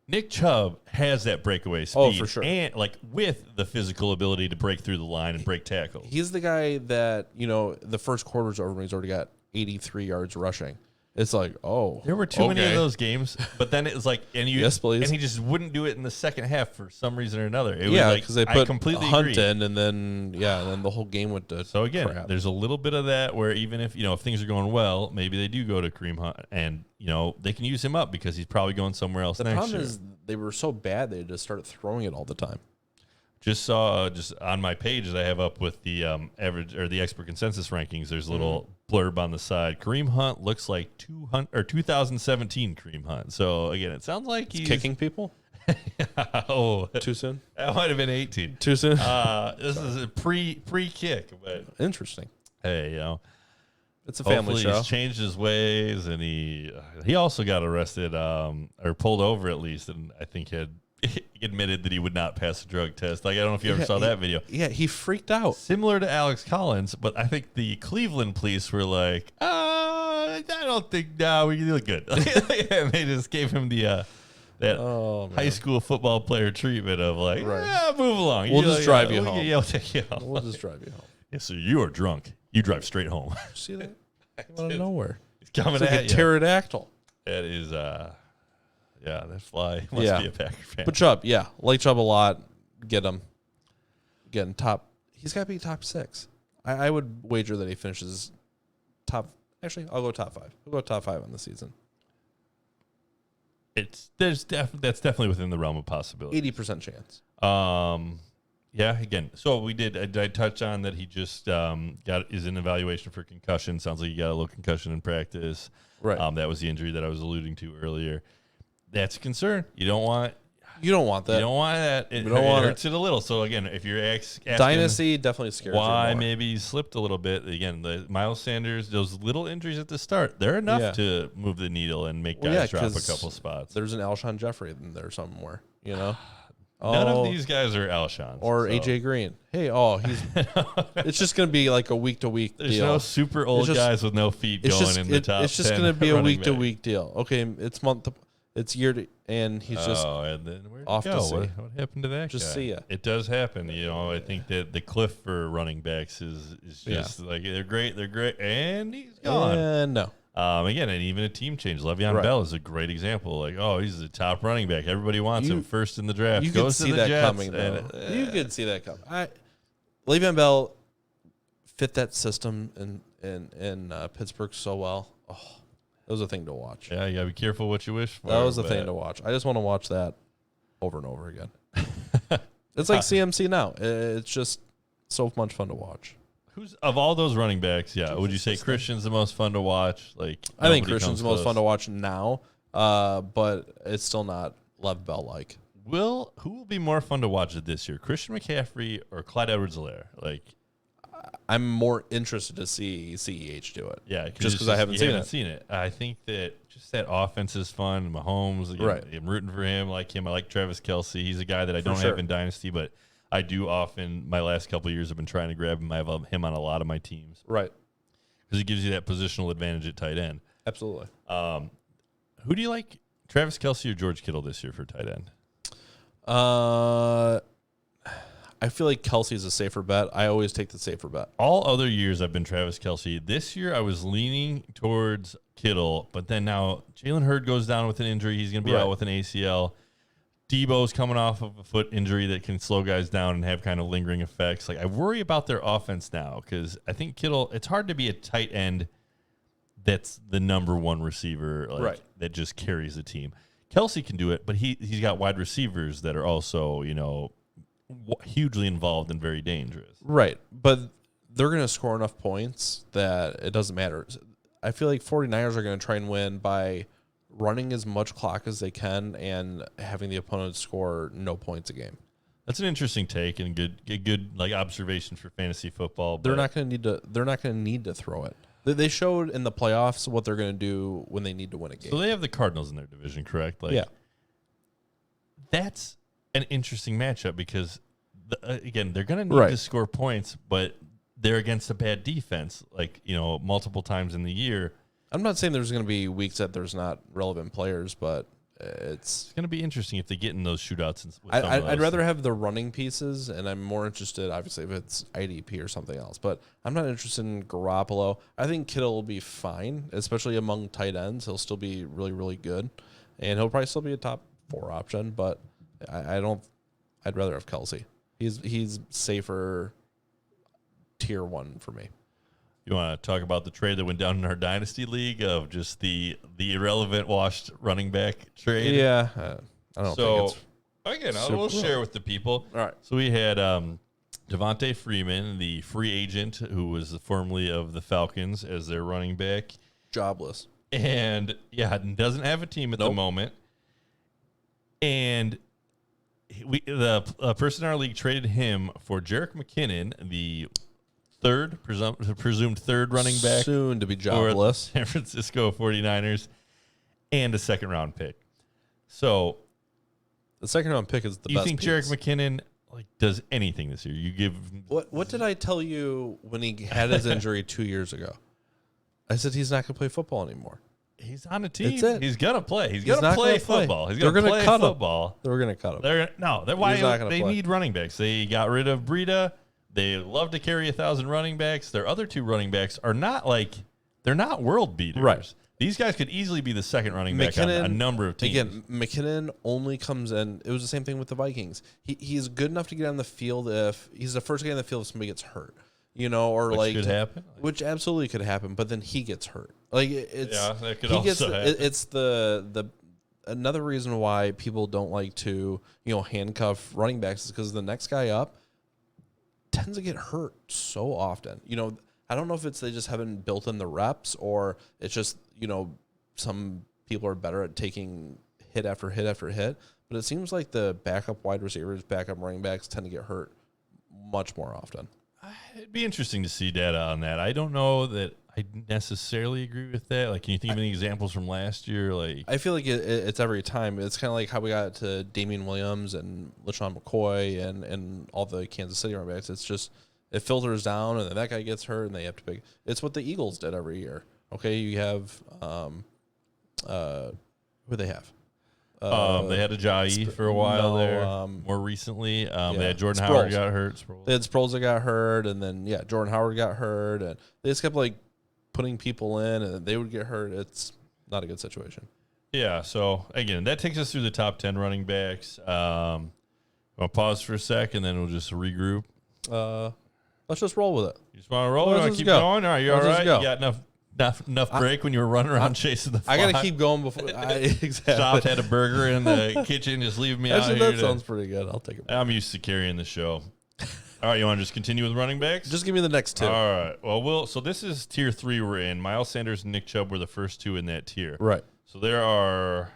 Nick Chubb has that breakaway speed. Oh, for sure. And like with the physical ability to break through the line and break tackles. He's the guy that, the first quarter's over and he's already got 83 yards rushing. It's like, there were too many of those games, but then it was like, and yes, please. And he just wouldn't do it in the second half for some reason or another. It was like, because they put Hunt agree. in, and then the whole game went to So again, crap. There's a little bit of that where even if if things are going well, maybe they do go to Kareem Hunt, and they can use him up because he's probably going somewhere else. The next problem year. is they were so bad they just started throwing it all the time. Just saw on my page that I have up with the average or the expert consensus rankings. There's a little blurb on the side. Kareem Hunt looks like 2017 Kareem Hunt. So again, it sounds like he's kicking people. Too soon. That might have been 18. Too soon. This is a pre kick, but interesting. Hey, it's a family show. He's changed his ways, and he also got arrested or pulled over at least, and I think he admitted that he would not pass a drug test. Like I don't know if you ever saw that video. Yeah, he freaked out. Similar to Alex Collins, but I think the Cleveland police were like, I don't think we can do it good. And they just gave him the high school football player treatment of like, move along. We'll just drive you home. We'll take you home. We'll just drive you home. Yes, sir. You are drunk. You drive straight home. See that? Out of nowhere. It's coming it's like at a you. Pterodactyl. That is, that fly must be a Packer fan. But Chubb, like Chubb a lot. Get him. Getting top. He's got to be top 6. I would wager that he finishes top. Actually, I'll go top 5. We'll go top 5 on the season. That's definitely within the realm of possibility. 80% chance. Yeah. Again, so we did. I touch on that he just is in evaluation for concussion. Sounds like he got a little concussion in practice. Right. That was the injury that I was alluding to earlier. That's a concern. You don't want that. You don't want that. It hurts it a little. So again, if you're asking Dynasty, definitely scares why you more. maybe he slipped a little bit. Again, the Miles Sanders, those little injuries at the start, they're enough to move the needle and make guys drop a couple spots. There's an Alshon Jeffrey in there somewhere, None of these guys are Alshons. Or AJ Green. Hey, he's. It's just going to be like a week to week deal. There's no super old guys with no feet going in the top. It's just going to be a week to week deal. Okay, it's year to, and he's just and then where'd off he go? to sea. What happened to that Just guy? see ya. It does happen. I think that the cliff for running backs is just like they're great, and he's gone. No. Again, and even a team change. Le'Veon Bell is a great example. Like, he's the top running back. Everybody wants him first in the draft. You Goes could to see the that Jets, coming, though. You could see that coming. Le'Veon Bell fit that system in Pittsburgh so well. Oh, it was a thing to watch. Yeah, you gotta be careful what you wish for. That was a thing to watch. I just want to watch that over and over again. It's like CMC now. It's just so much fun to watch. Who's of all those running backs? Yeah, would you say Christian's the most fun to watch? Like, I think Christian's the most fun to watch now, but it's still not Lev Bell like. Who will be more fun to watch this year, Christian McCaffrey or Clyde Edwards-Helaire? Like, I'm more interested to see CEH do it. Yeah, just because I haven't seen it. I think that just that offense is fun. Mahomes, again, I'm rooting for him. Like him, I like Travis Kelce. He's a guy that I don't have in Dynasty, but I do often. My last couple of years, have been trying to grab him. I have him on a lot of my teams, right? Because he gives you that positional advantage at tight end. Absolutely. Who do you like, Travis Kelce or George Kittle this year for tight end? I feel like Kelsey's a safer bet. I always take the safer bet. All other years I've been Travis Kelce. This year I was leaning towards Kittle, but then now Jalen Hurd goes down with an injury. He's going to be out with an ACL. Debo's coming off of a foot injury that can slow guys down and have kind of lingering effects. Like, I worry about their offense now because I think Kittle, it's hard to be a tight end that's the number one receiver that just carries the team. Kelce can do it, but he's got wide receivers that are also, hugely involved and very dangerous. Right, but they're going to score enough points that it doesn't matter. I feel like 49ers are going to try and win by running as much clock as they can and having the opponent score no points a game. That's an interesting take and good like observation for fantasy football. They're not going to need to. They're not going to need to throw it. They showed in the playoffs what they're going to do when they need to win a game. So they have the Cardinals in their division, correct? Yeah. That's an interesting matchup because again, they're going to need to score points, but they're against a bad defense, multiple times in the year. I'm not saying there's going to be weeks that there's not relevant players, but it's going to be interesting if they get in those shootouts. I'd rather have the running pieces, and I'm more interested, obviously, if it's IDP or something else. But I'm not interested in Garoppolo. I think Kittle will be fine, especially among tight ends. He'll still be really, really good, and he'll probably still be a top 4 option. But I'd rather have Kelce. He's safer tier 1 for me. You want to talk about the trade that went down in our dynasty league of just the irrelevant washed running back trade? Yeah, I don't think it's we'll share with the people. All right. So we had Devontae Freeman, the free agent who was formerly of the Falcons, as their running back, jobless, and doesn't have a team at the moment. And the person in our league traded him for Jerick McKinnon, the presumed third running back, soon to be jobless, for San Francisco 49ers, and a second-round pick. So the second-round pick is the best. You think Jerick McKinnon does anything this year? You give what did I tell you when he had his injury 2 years ago? I said he's not going to play football anymore. He's on a team. That's it. He's gonna play. He's gonna play football. He's gonna play cut football. They're gonna cut him. They're they need running backs. They got rid of Breida. They love to carry 1,000 running backs. Their other 2 running backs are not they're not world beaters. Right. These guys could easily be the second running back on a number of teams. Again, McKinnon only comes in. It was the same thing with the Vikings. He's good enough to get on the field if he's the first guy on the field if somebody gets hurt. Which could happen. Which absolutely could happen, but then he gets hurt. That could also happen. It's the another reason why people don't like to handcuff running backs is because the next guy up tends to get hurt so often. I don't know if it's they just haven't built in the reps or it's just some people are better at taking hit after hit after hit. But it seems like the backup wide receivers, backup running backs tend to get hurt much more often. It'd be interesting to see data on that. I don't know that I necessarily agree with that. Can you think of any examples from last year? I feel like it's every time. It's kind of like how we got to Damian Williams and LaShawn McCoy and all the Kansas City running backs. It's just it filters down, and then that guy gets hurt, and they have to pick. It's what the Eagles did every year. Okay, you have who they have. They had Ajayi for a while there. More recently, they had Jordan Howard got hurt. They had Sproles that got hurt, and then Jordan Howard got hurt, and they just kept putting people in, and they would get hurt. It's not a good situation. Yeah. So again, that takes us through the top 10 running backs. I'll pause for a sec, and then we'll just regroup. Let's just roll with it. You just want to roll? You want to keep going? All right, you all right? You got enough break when you were running around chasing the flock? I got to keep going before exactly. Stopped, had a burger in the kitchen, just leave me out here. That sounds pretty good. I'll take it. I'm used to carrying the show. All right, you want to just continue with running backs? Just give me the next 2. All right. Well, so this is tier 3 we're in. Miles Sanders and Nick Chubb were the first 2 in that tier. Right. So there are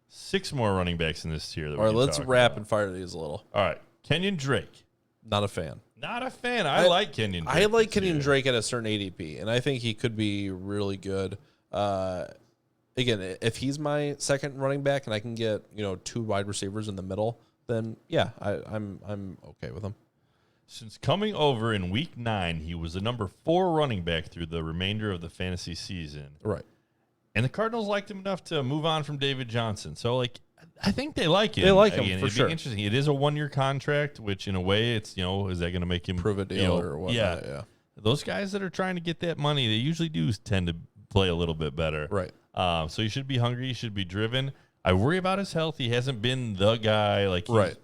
6 more running backs in this tier. All right, let's rapid fire these a little. All right. Kenyon Drake. Not a fan. Not a fan. I like Kenyon Drake. I like Kenyon Drake at a certain ADP, and I think he could be really good. Again, if he's my second running back and I can get 2 wide receivers in the middle, then I'm okay with him. Since coming over in week 9, he was the number 4 running back through the remainder of the fantasy season. Right. And the Cardinals liked him enough to move on from David Johnson. So, I think they like him. They like him, Again, for it'd sure. be interesting. It is a 1-year contract, which in a way, it's is that going to make him Prove a deal or whatnot. Yeah. Those guys that are trying to get that money, they usually do tend to play a little bit better. Right. So he should be hungry. He should be driven. I worry about his health. He hasn't been the guy like Right.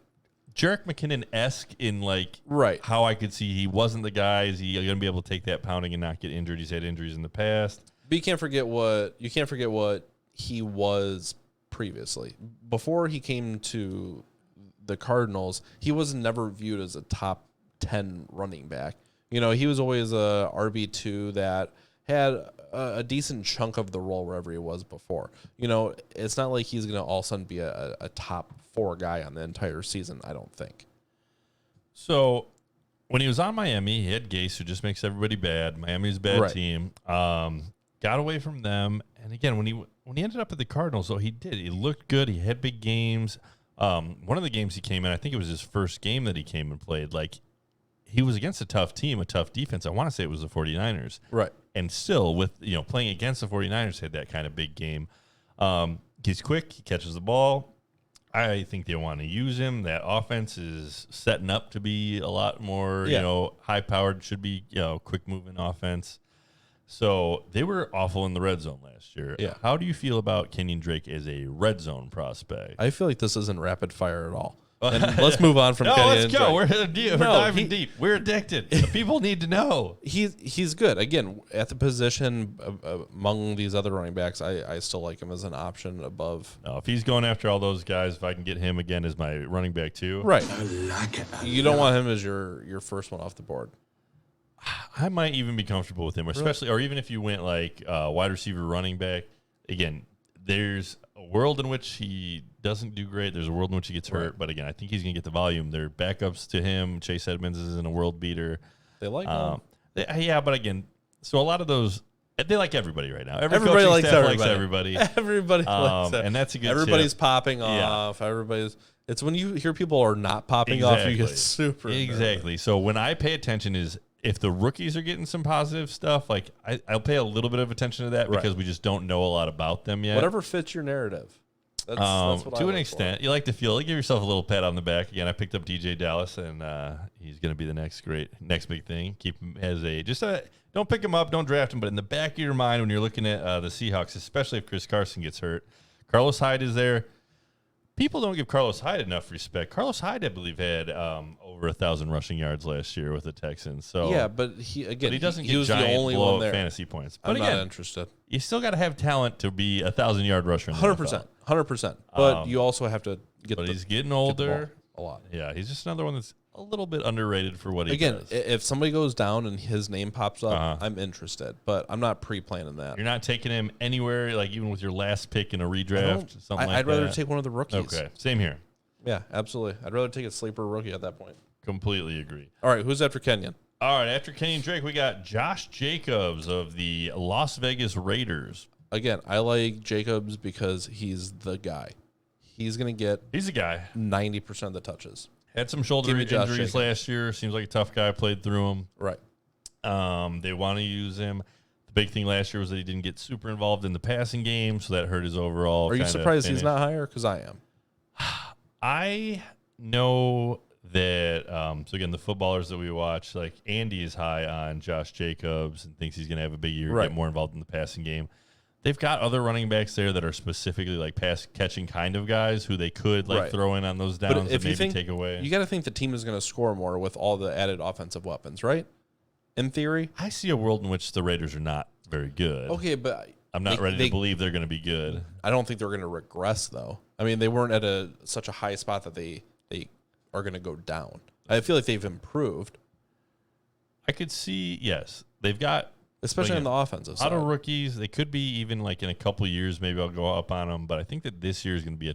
Jarek McKinnon-esque in like Right. how I could see he wasn't the guy. Is he going to be able to take that pounding and not get injured? He's had injuries in the past. But you can't forget what he was previously. Before he came to the Cardinals, he was never viewed as a top 10 running back. He was always a RB2 that had a decent chunk of the role wherever he was before. It's not like he's going to all of a sudden be a top 4 guy on the entire season, I don't think. So when he was on Miami, he had Gase, who just makes everybody bad. Miami's a bad team. Got away from them. And again, when he ended up at the Cardinals, though, he did. He looked good. He had big games. One of the games he came in, I think it was his first game that he came and played. Like, he was against a tough team, a tough defense. I want to say it was the 49ers. Right. And still, with playing against the 49ers, had that kind of big game. He's quick. He catches the ball. I think they want to use him. That offense is setting up to be a lot more, high-powered. Should be, quick-moving offense. So they were awful in the red zone last year. Yeah. How do you feel about Kenyon Drake as a red zone prospect? I feel like this isn't rapid fire at all. And let's move on from No, Kenyon let's go. Drake. We're diving deep. We're addicted. The people need to know. He's good. Again, at the position among these other running backs, I still like him as an option above. No, if he's going after all those guys, if I can get him again as my running back too. Right. You don't want him as your first one off the board. I might even be comfortable with him, especially, or even if you went like wide receiver, running back. Again, there's a world in which he doesn't do great. There's a world in which he gets hurt. But again, I think he's going to get the volume. They're backups to him. Chase Edmonds isn't a world beater. They like him. Yeah, but again, so a lot of those, they like everybody right now. Everybody likes everybody. Everybody. Everybody likes and that's a good Everybody's tip. popping off. It's when you hear people are not popping off, you get super Exactly. So when I pay attention is if the rookies are getting some positive stuff, like I'll pay a little bit of attention to that because we just don't know a lot about them yet. Whatever fits your narrative. That's what to an extent, you like to feel like give yourself a little pat on the back. Again, I picked up DJ Dallas, and he's going to be the next big thing. Keep him as don't pick him up, don't draft him, but in the back of your mind when you're looking at the Seahawks, especially if Chris Carson gets hurt, Carlos Hyde is there. People don't give Carlos Hyde enough respect. Carlos Hyde, I believe, had over 1,000 rushing yards last year with the Texans. So yeah, but he doesn't he get was giant the only one there. fantasy points. But I'm again, not interested. you still got to have talent to be 1,000-yard rusher. 100%. But you also have to get. But he's getting get the older ball a lot. Yeah, he's just another one that's a little bit underrated for what he Again, does. if somebody goes down and his name pops up, I'm interested. But I'm not pre-planning that. You're not taking him anywhere, like even with your last pick in a redraft, something like I'd that. rather take one of the rookies. Okay, same here. Yeah, absolutely. I'd rather take a sleeper rookie at that point. Completely agree. All right, who's after Kenyon? All right, after Kenyon Drake, we got Josh Jacobs of the Las Vegas Raiders. Again, I like Jacobs because he's the guy. He's going to get He's a guy. 90% of the touches. Had some shoulder Give me Josh injuries Jacobs. last year. Seems like a tough guy. Played through them. Right. They want to use him. The big thing last year was that he didn't get super involved in the passing game, so that hurt his overall. Are you surprised he's not higher? Because I am. I know that, so again, the footballers that we watch, like Andy is high on Josh Jacobs and thinks he's going to have a big year, Right. get more involved in the passing game. They've got other running backs there that are specifically like pass catching kind of guys who they could like Right. throw in on those downs and if you maybe think, take away. you got to think the team is going to score more with all the added offensive weapons, right? In theory. I see a world in which the Raiders are not very good. Okay, but I'm not ready to believe they're going to be good. I don't think they're going to regress, though. I mean, they weren't at such a high spot that they are going to go down. I feel like they've improved, I could see, yes, they've got especially on the offensive side. Auto rookies, they could be even like in a couple years, maybe I'll go up on them. But I think that this year is going to be a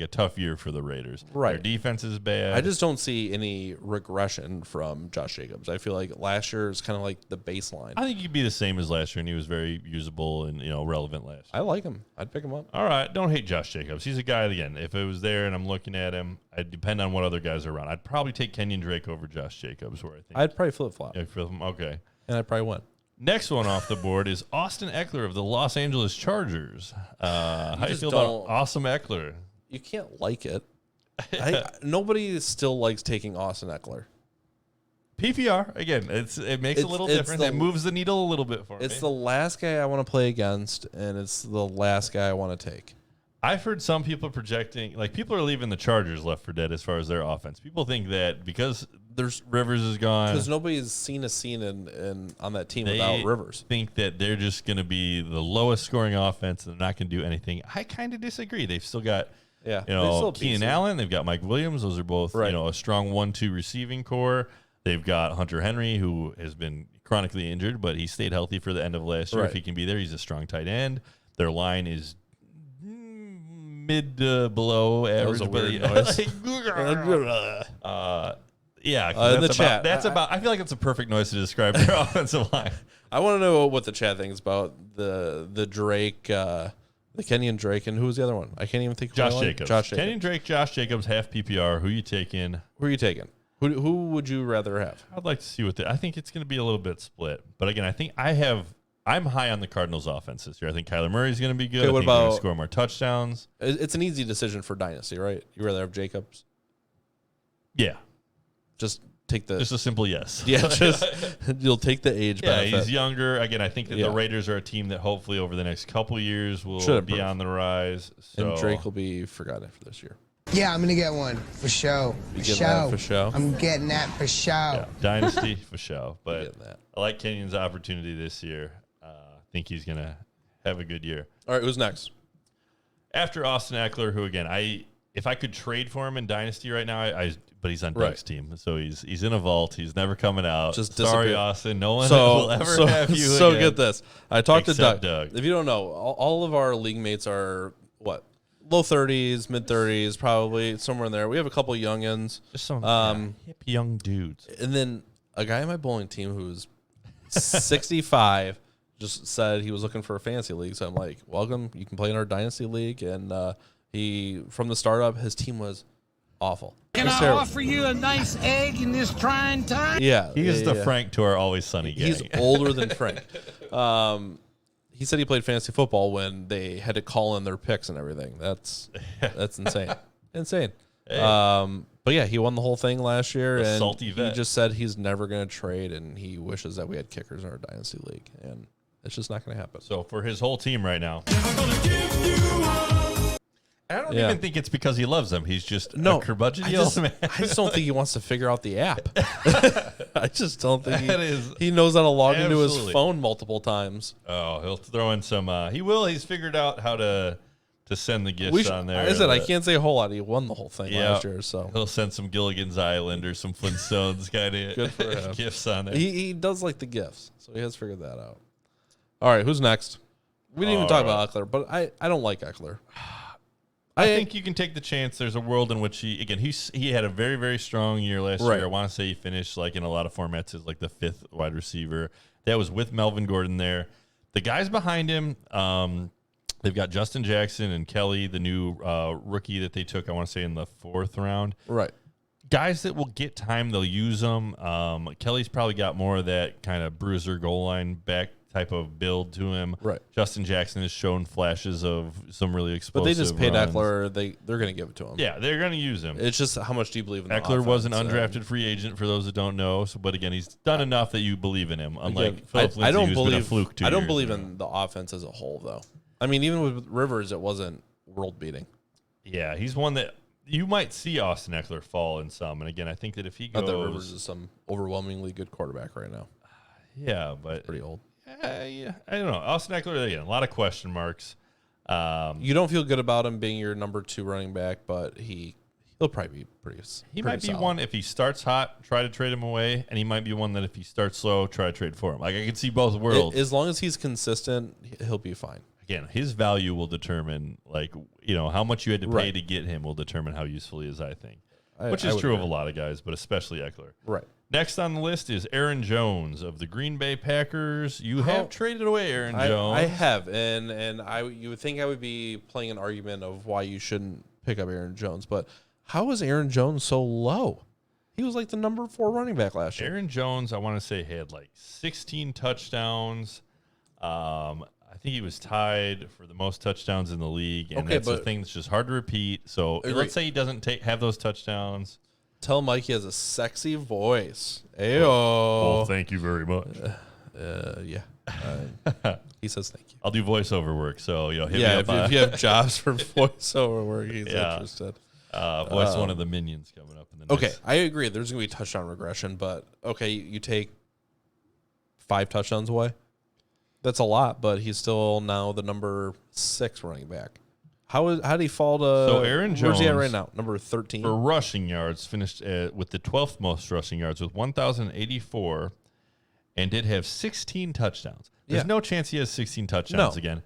tough year for the Raiders. Right. Their defense is bad. I just don't see any regression from Josh Jacobs. I feel like last year is kind of like the baseline. I think he could be the same as last year, and he was very usable and relevant last year. I like him. I'd pick him up. All right, don't hate Josh Jacobs. He's a guy, again, if it was there and I'm looking at him, I'd depend on what other guys are around. I'd probably take Kenyon Drake over Josh Jacobs, where I think. I'd probably flip-flop, Okay. and I'd probably win. Next one off the board is Austin Eckler of the Los Angeles Chargers. How do you just feel about don't- Awesome Eckler? you can't like it. Nobody still likes taking Austin Eckler. PPR again. It makes a little difference. It moves the needle a little bit for me. It's the last guy I want to play against, and it's the last guy I want to take. I've heard some people projecting, like people are leaving the Chargers left for dead as far as their offense. People think that because Rivers is gone, because nobody's seen a scene on that team without Rivers. Think that they're just going to be the lowest scoring offense and they're not going to do anything. I kind of disagree. They've still got, Keenan Allen. They've got Mike Williams. Those are both, a strong 1-2 receiving core. They've got Hunter Henry, who has been chronically injured, but he stayed healthy for the end of last year. If he can be there, he's a strong tight end. Their line is mid to below average. That was a weird noise. In the chat. I feel like it's a perfect noise to describe their offensive line. I want to know what the chat thinks about the Drake, the Kenyon Drake, and who was the other one? I can't even think. Josh Jacobs. Kenyon Drake, Josh Jacobs, half PPR. Who are you taking? Who are you taking? Who would you rather have? I'd like to see I think it's going to be a little bit split. But again, I think I'm high on the Cardinals offense this year. I think Kyler Murray's going to be good. Okay, I think they're going to score more touchdowns. It's an easy decision for Dynasty, right? You rather have Jacobs? Yeah. Just a simple yes. Yeah, you'll take the age benefit. He's younger. Again, I think that the Raiders are a team that hopefully over the next couple of years will be on the rise. So. And Drake will be forgotten after this year. Yeah, I'm going to get one for show. You getting that for show? I'm getting that for show. Yeah, Dynasty for show. But I like Kenyon's opportunity this year. I think he's going to have a good year. All right, who's next? After Austin Eckler, who again, if I could trade for him in Dynasty right now, but he's on Doug's team, so he's in a vault. He's never coming out. Just sorry, Austin. No one will ever have you. So again. Get this. I talked to Doug. Doug. If you don't know, all of our league mates are what? Low 30s, mid 30s, probably somewhere in there. We have a couple youngins, just some hip young dudes, and then a guy on my bowling team who's 65 just said he was looking for a fantasy league. So I'm like, welcome. You can play in our dynasty league. And he, from the startup, his team was awful. Can I offer you a nice egg in this trying time? Yeah. He's the Frank to our Always Sunny gang. He's older than Frank. He said he played fantasy football when they had to call in their picks and everything. That's insane. Insane. Hey. But yeah, he won the whole thing last year, and salty vet. He just said he's never going to trade, and he wishes that we had kickers in our dynasty league, and it's just not going to happen. So for his whole team right now, I don't even think it's because he loves them. He's just a curmudgeon old man. I just don't think he wants to figure out the app. I just don't think he knows how to log into his phone multiple times. Oh, he'll throw in some. He will. He's figured out how to send the gifts on there. I said I can't say a whole lot. He won the whole thing last year, so he'll send some Gilligan's Island or some Flintstones kind of gifts on there. He does like the gifts, so he has figured that out. All right, who's next? We didn't even talk about Eckler, but I don't like Eckler. I think you can take the chance. There's a world in which he had a very, very strong year last year. I want to say he finished like in a lot of formats as like the 5th wide receiver. That was with Melvin Gordon there. The guys behind him, they've got Justin Jackson and Kelly, the new rookie that they took, I want to say in the 4th round. Right. Guys that will get time, they'll use them. Kelly's probably got more of that kind of bruiser goal line back type of build to him. Right. Justin Jackson has shown flashes of some really explosive But they just paid runs. Eckler. They're going to give it to him. Yeah, they're going to use him. It's just how much do you believe in Eckler was an undrafted free agent for those that don't know. So, but again, he's done enough that you believe in him. Unlike Philip Lindsay, who's been a fluke 2 years. I don't believe in the offense as a whole, though. I mean, even with Rivers, it wasn't world beating. Yeah, he's one that you might see Austin Eckler fall in some. And again, I think that if he goes, not that Rivers is some overwhelmingly good quarterback right now. Yeah, but pretty old. Yeah, I don't know. Austin Eckler, again, a lot of question marks. You don't feel good about him being your number 2 running back, but he'll probably be pretty. He might be solid. One if he starts hot, try to trade him away, and he might be one that if he starts slow, try to trade for him. Like I can see both worlds. As long as he's consistent, he'll be fine. Again, his value will determine, how much you had to pay to get him will determine how useful he is. I think, which is true of a lot of guys, but especially Eckler. Right. Next on the list is Aaron Jones of the Green Bay Packers. You have traded away Aaron Jones. I have, and you would think I would be playing an argument of why you shouldn't pick up Aaron Jones, but how is Aaron Jones so low? He was like the number 4 running back last year. Aaron Jones, I want to say, had like 16 touchdowns. I think he was tied for the most touchdowns in the league, and Okay, that's a but- thing that's just hard to repeat. So Agreed. let's say he doesn't have those touchdowns. Tell Mike he has a sexy voice. Well, Ayo. thank you very much. Yeah. He says thank you. I'll do voiceover work, so hit me Yeah, up. if you have jobs for voiceover work, he's Yeah. interested. voice one of the minions coming up in the next. Okay, I agree. There's going to be touchdown regression, but okay, you take 5 touchdowns away. That's a lot, but he's still now the number 6 running back. How did he fall to? So Aaron where's he at Jones, right now? Number 13. for rushing yards, finished with the 12th most rushing yards with 1,084, and did have 16 touchdowns. There's Yeah. no chance he has 16 touchdowns No. again.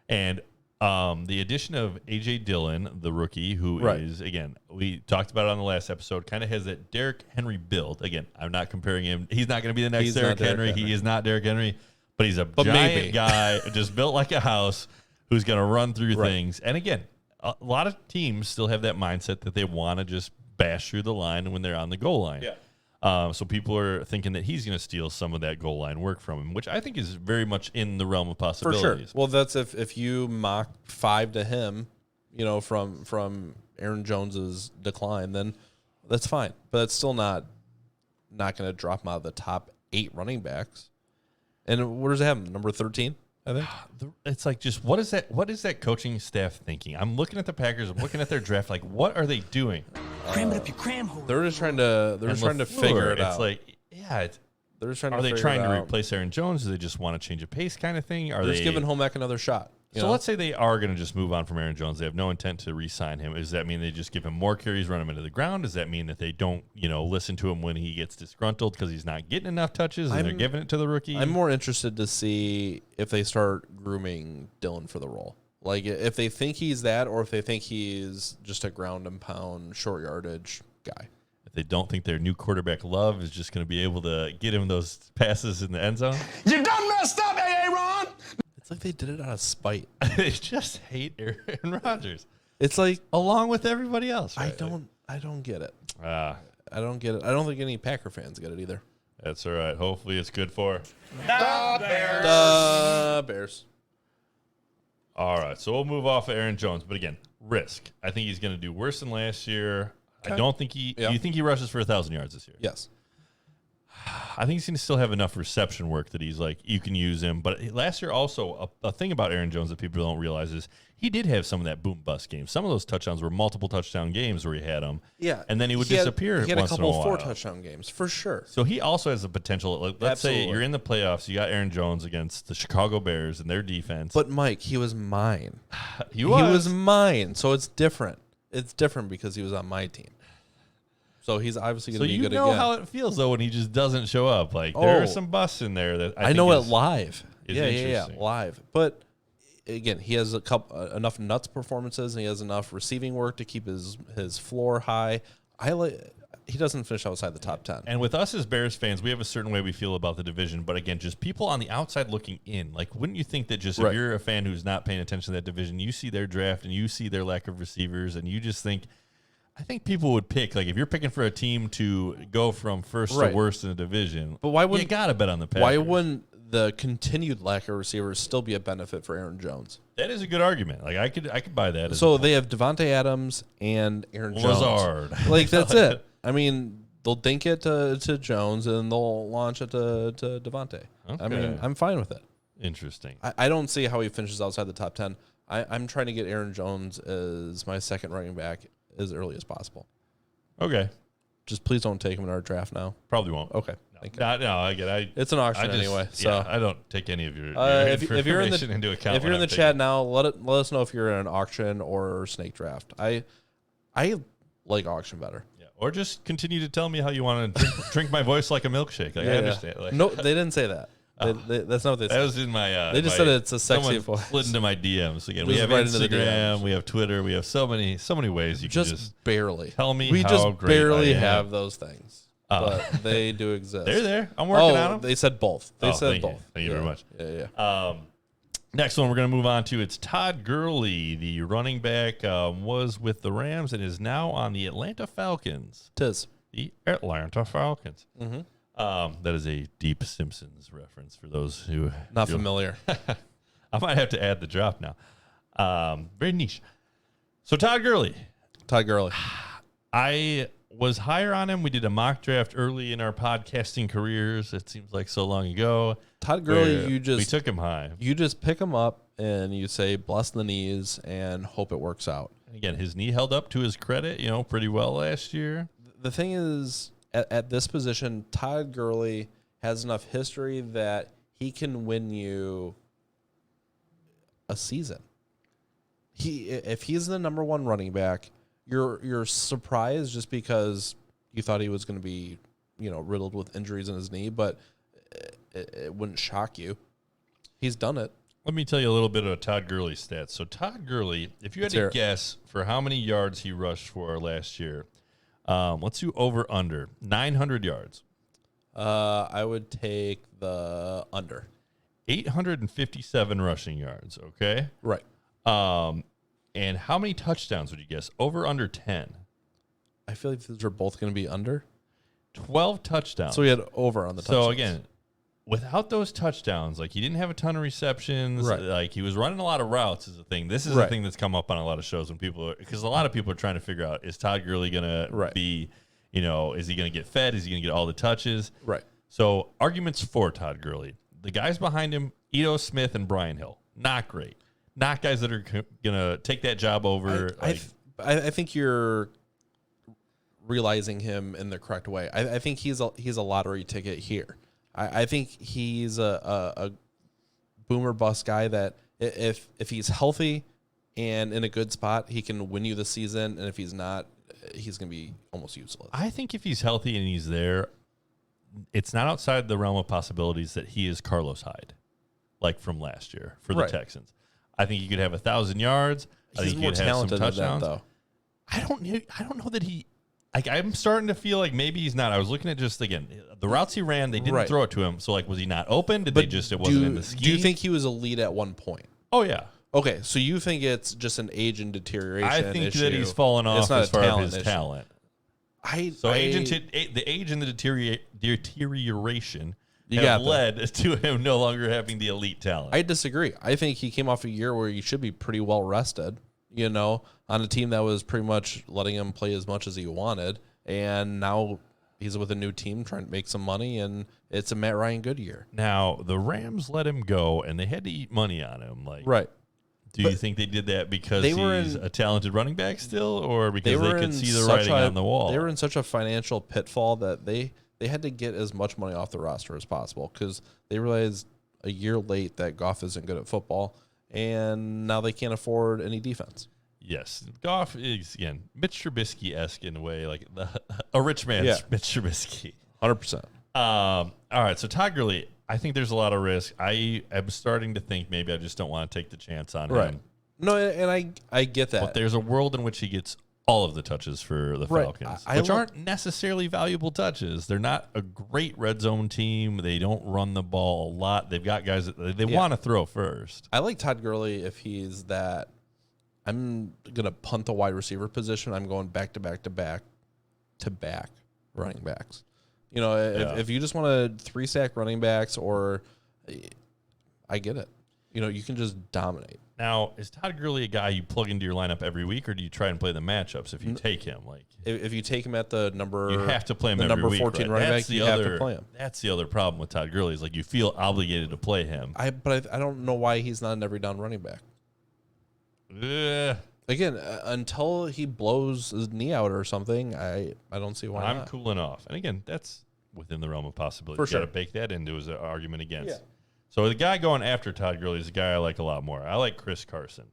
And the addition of A.J. Dillon, the rookie, who Right. is, again, we talked about it on the last episode, kind of has that Derrick Henry build. Again, I'm not comparing him. He's not going to be the next He's Derrick not Derrick Henry. Henry. He is not Derrick Henry, but he's a But giant maybe. guy, just built like a house, who's going to run through Right. things. And again, a lot of teams still have that mindset that they want to just bash through the line when they're on the goal line. Yeah. So people are thinking that he's going to steal some of that goal line work from him, which I think is very much in the realm of For possibilities. sure. Well, that's if you mock 5 to him, from Aaron Jones's decline, then that's fine. But that's still not going to drop him out of the top 8 running backs. And where does it have him? Number 13, I think. It's like, just what is that coaching staff thinking? I'm looking at the Packers. I'm looking at their draft. Like, what are they doing? Cram it up your cram hole. They're just trying to And figure LaFleur, it out. It's like, yeah. They're just trying Are to they figure trying it to out. replace Aaron Jones? Do they just want to change a pace kind of thing? Are They're they just giving Homack another shot. you So know? let's say they are going to just move on from Aaron Jones. They have no intent to re-sign him. Does that mean they just give him more carries, run him into the ground? Does that mean that they don't, listen to him when he gets disgruntled because he's not getting enough touches and they're giving it to the rookie? I'm more interested to see if they start grooming Dillon for the role. Like if they think he's that, or if they think he's just a ground and pound, short yardage guy. If they don't think their new quarterback Love is just going to be able to get him those passes in the end zone. You done messed up, Aaron! It's like they did it out of spite. They just hate Aaron Rodgers, It's like along with everybody else. I Right? don't get it. Ah, I don't get it. I don't think any Packer fans get it either. that's all right. Hopefully it's good for. Bears. All right, so we'll move off of Aaron Jones, but again, risk. I think he's going to do worse than last year. I don't think he. Yeah. You think he rushes for 1,000 yards this year? Yes. I think he's going to still have enough reception work that he's like, you can use him. But last year, also, a thing about Aaron Jones that people don't realize is he did have some of that boom bust game. Some of those touchdowns were multiple touchdown games where he had them. Yeah. And then he would had- disappear He had once a couple in a while. 4 touchdown games for sure. So he also has the potential. Like, let's say Absolutely. you're in the playoffs, you got Aaron Jones against the Chicago Bears and their defense. But Mike, he was mine. he was mine, so it's different. It's different because he was on my team. So he's obviously So going to be you good know again. how it feels though when he just doesn't show up. Like there Oh. are some busts in there that I I think know is- it live. is Yeah, interesting. live. But again, he has a couple enough nuts performances, and he has enough receiving work to keep his floor high. He doesn't finish outside the top 10. And with us as Bears fans, we have a certain way we feel about the division. But again, just people on the outside looking in, like, wouldn't you think that just if Right. you're a fan who's not paying attention to that division, you see their draft and you see their lack of receivers, and you just think, I think people would pick, like, if you're picking for a team to go from first Right. to worst in the division, But why you wouldn't- got to bet on the Packers. Why wouldn't the continued lack of receivers still be a benefit for Aaron Jones? That is a good argument. Like, I could buy that. As So a they have Devontae Adams and Aaron Jones. Lazard. Like, that's it. I mean, they'll dink it to Jones, and they'll launch it to Devontae. I mean, Okay. I'm fine with it. Interesting. I don't see how he finishes outside the top 10. I'm trying to get Aaron Jones as my second running back as early as possible. Okay. Just please don't take him in our draft now. Probably won't. Okay. Thank you. No, I get it. It's an auction anyway. So I don't take any of your if you're in information into account. if you're when in the I'm chat picking. now, let us know if you're in an auction or snake draft. I like auction better. Yeah. Or just continue to tell me how you want to drink my voice like a milkshake. Like, I understand. Like, No, they didn't say that. That's not what they that said. was in my. They just my- said it's a sexy someone voice. slid into my DMs again. We Just have right into the Instagram, DMs. we have Twitter, we have so many ways you can just just. barely. tell me we how just great barely I am. have those things, but they do exist. They're there. I'm working on them. They said both. They said thank you. both. Thank you very much. Yeah. Next one we're going to move on to, it's Todd Gurley, the running back, was with the Rams and is now on the Atlanta Falcons. Tis. The Atlanta Falcons. Mm-hmm. That is a deep Simpsons reference for those who Not familiar. I might have to add the drop now. Very niche. So Todd Gurley. I was higher on him. We did a mock draft early in our podcasting careers. It seems like so long ago. Todd Gurley, we took him high. You just pick him up and you say, bless the knees and hope it works out. Again, his knee held up to his credit, pretty well last year. The thing is, at this position, Todd Gurley has enough history that he can win you a season. If he's the number one running back, you're surprised just because you thought he was going to be, riddled with injuries in his knee, but it wouldn't shock you. He's done it. Let me tell you a little bit of Todd Gurley's stats. So Todd Gurley, if you had to guess for how many yards he rushed for last year, let's do over under 900 yards. I would take the under 857 rushing yards. Okay, right. And how many touchdowns would you guess? Over under 10. I feel like these are both going to be under 12 touchdowns. So we had over on the touchdowns. So again, without those touchdowns, like he didn't have a ton of receptions. Right. Like he was running a lot of routes is the thing. This is the thing that's come up on a lot of shows when because a lot of people are trying to figure out, is Todd Gurley going to be, is he going to get fed? Is he going to get all the touches? Right. So arguments for Todd Gurley. The guys behind him, Ito Smith and Brian Hill, not great. Not guys that are going to take that job over. I think you're realizing him in the correct way. I think he's a lottery ticket here. I think he's a boomer bust guy that if he's healthy and in a good spot, he can win you the season. And if he's not, he's going to be almost useless. I think if he's healthy and he's there, it's not outside the realm of possibilities that he is Carlos Hyde, like from last year for the Texans. I think he could have 1,000 yards. I think he could have some touchdowns. Though. I don't know that he. I'm starting to feel like maybe he's not. I was looking at just again the routes he ran. They didn't throw it to him. So like, was he not open? Did they just? It wasn't in the scheme. Do you think he was elite at one point? Oh yeah. Okay, so you think it's just an age and deterioration? I think issue. that he's fallen off as far as his issue. talent. The age and the deterioration have led to him no longer having the elite talent. I disagree. I think he came off a year where he should be pretty well rested, on a team that was pretty much letting him play as much as he wanted. And now he's with a new team trying to make some money, and it's a Matt Ryan good year. Now, the Rams let him go, and they had to eat money on him. Do you think they did that because he's a talented running back still, or because they could see the writing on the wall? They were in such a financial pitfall that they had to get as much money off the roster as possible because they realized a year late that Goff isn't good at football, and now they can't afford any defense. Yes, Goff is, again, Mitch Trubisky-esque in a way, like a rich man's Mitch Trubisky. 100%. All right, so Todd Gurley, I think there's a lot of risk. I am starting to think maybe I just don't want to take the chance on him. No, and I get that. But there's a world in which he gets all of the touches for the Falcons, which aren't necessarily valuable touches. They're not a great red zone team. They don't run the ball a lot. They've got guys that they want to throw first. I like Todd Gurley if he's that. I'm going to punt the wide receiver position. I'm going back to back running backs. If you just want to 3-sack running backs, or I get it. You can just dominate. Now, is Todd Gurley a guy you plug into your lineup every week, or do you try and play the matchups if you take him? If you take him at the number, you have to play him the every number week, 14 right? running back. You have to play him. That's the other problem with Todd Gurley is you feel obligated to play him. But I don't know why he's not an every down running back. Again, until he blows his knee out or something, I don't see why. I'm cooling off, and again, that's within the realm of possibility. You got to bake that into his argument against. Yeah. So the guy going after Todd Gurley is a guy I like a lot more. I like Chris Carson.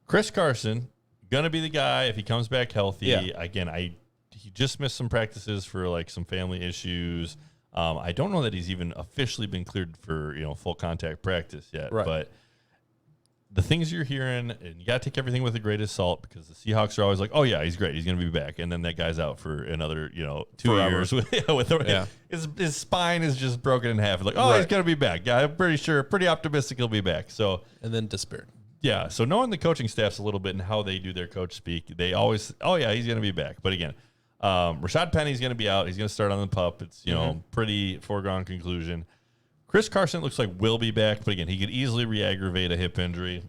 Chris Carson, gonna be the guy if he comes back healthy. Yeah. Again, he just missed some practices for some family issues. I don't know that he's even officially been cleared for full contact practice yet. Right. But the things you're hearing, and you got to take everything with a grain of salt because the Seahawks are always like, oh yeah, he's great, he's gonna be back, and then that guy's out for another 2 years his spine is just broken in half. He's gonna be back. Yeah, I'm pretty optimistic he'll be back. So and then disappeared. Yeah, so knowing the coaching staffs a little bit and how they do their coach speak, they always, oh yeah, he's gonna be back. But again, Rashad Penny's gonna be out. He's gonna start on the pup. It's pretty foregone conclusion. Chris Carson looks like will be back, but again, he could easily re-aggravate a hip injury.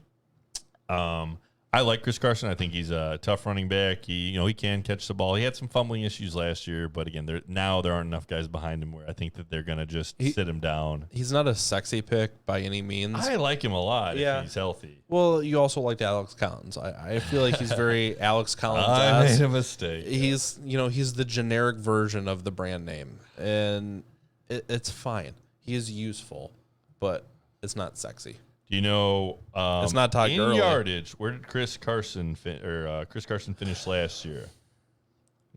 I like Chris Carson. I think he's a tough running back. He can catch the ball. He had some fumbling issues last year, but again, there aren't enough guys behind him where I think that they're going to just sit him down. He's not a sexy pick by any means. I like him a lot if he's healthy. Well, you also liked Alex Collins. I feel like he's very Alex Collins. I made a mistake. He's he's the generic version of the brand name, and it's fine. He is useful, but it's not sexy. Do you know? It's not Todd in Gurley. Yardage. Where did Chris Carson finish last year?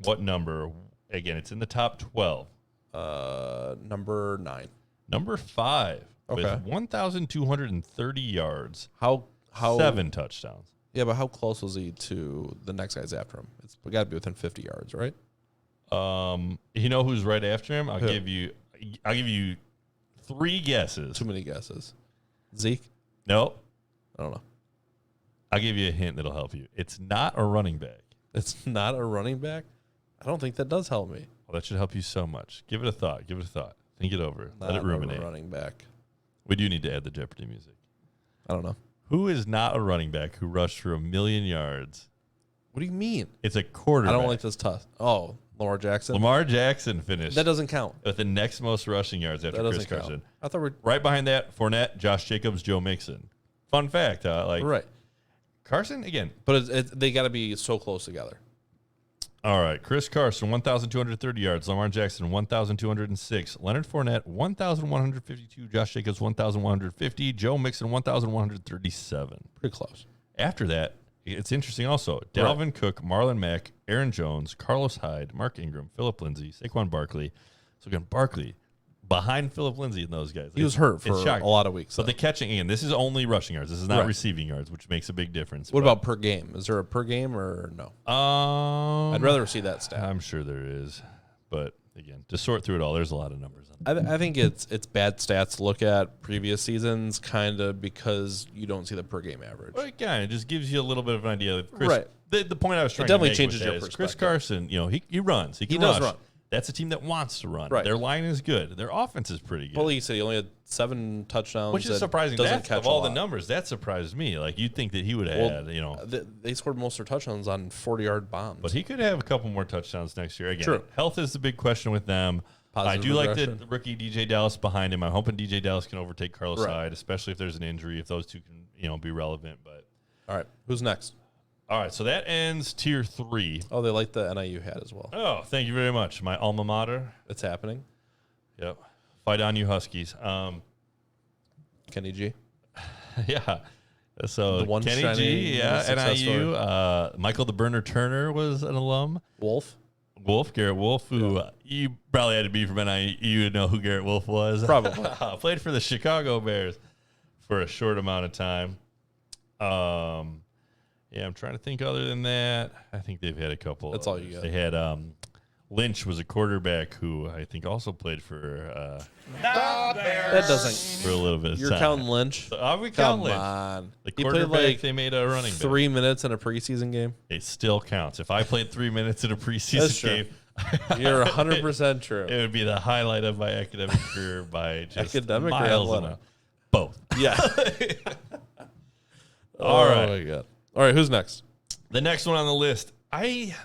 What number? Again, it's in the top 12. Number 9. Number 5 Okay. with 1,230 yards. How 7 touchdowns. Yeah, but how close was he to the next guys after him? It's got to be within 50 yards, right? You know who's right after him? I'll give you 3 guesses. Too many guesses. Zeke? Nope. I don't know. I'll give you a hint that'll help you. It's not a running back. It's not a running back? I don't think that does help me. Well, that should help you so much. Give it a thought. Think it over. Let it ruminate. A running back. We do need to add the Jeopardy music. I don't know. Who is not a running back who rushed for 1,000,000 yards? What do you mean? It's a quarterback. I don't like this tough. Oh, Lamar Jackson? Lamar Jackson finished. That doesn't count. With the next most rushing yards after Chris Carson. I thought we're right behind that, Fournette, Josh Jacobs, Joe Mixon. Fun fact, right. Carson again. But they got to be so close together. All right, Chris Carson, 1,230 yards. Lamar Jackson, 1,206. Leonard Fournette, 1,152. Josh Jacobs, 1,150. Joe Mixon, 1,137. Pretty close. After that, it's interesting also. Dalvin Cook, Marlon Mack, Aaron Jones, Carlos Hyde, Mark Ingram, Phillip Lindsay, Saquon Barkley. So again, Barkley behind Phillip Lindsay and those guys. He was hurt for a lot of weeks. But the catching, again, this is only rushing yards. This is not receiving yards, which makes a big difference. What about per game? Is there a per game or no? I'd rather see that stat. I'm sure there is. But again, to sort through it all, there's a lot of numbers on it. I think it's bad stats to look at previous seasons, kind of because you don't see the per game average. Well, again, it just gives you a little bit of an idea. Chris, Right. The point I was trying It definitely to make changes with your that is perspective. Chris Carson, he runs. He can does rush. run. That's a team that wants to run. Right. Their line is good. Their offense is pretty good. Well, he said he only had 7 touchdowns, which is surprising. Doesn't That's, catch of all a the lot. numbers, that surprised me. Like, you'd think that he would have had, They scored most of their touchdowns on 40-yard bombs. But he could have a couple more touchdowns next year. Again, True. Health is the big question with them. Positive I do like regression. the rookie DJ Dallas behind him. I'm hoping DJ Dallas can overtake Carlos Right. Hyde, especially if there's an injury, if those two can, be relevant. But All right, who's next? all right, so that ends tier 3. Oh, they like the NIU hat as well. Oh, thank you very much. My alma mater. It's happening. Yep. Fight on, you Huskies. Kenny G. Yeah. So The one Kenny shining G, yeah, success NIU. Michael the Burner Turner was an alum. Garrett Wolf, who you probably had to be from NIU to know who Garrett Wolf was. Probably. Played for the Chicago Bears for a short amount of time. Yeah, I'm trying to think other than that. I think they've had a couple. That's all you got. They had Lynch was a quarterback who I think also played for That doesn't. for a little bit of You're time. counting Lynch. We Come count Lynch. on. The He played quarterback, like they made a running back. 3 minutes in a preseason game. It still counts. If I played 3 minutes in a That's preseason true. game, You're 100% true. it would be the highlight of my academic career by just Academic or miles and athletic? both. Yeah. All right. Oh my god. All right, who's next? The next one on the list, I'd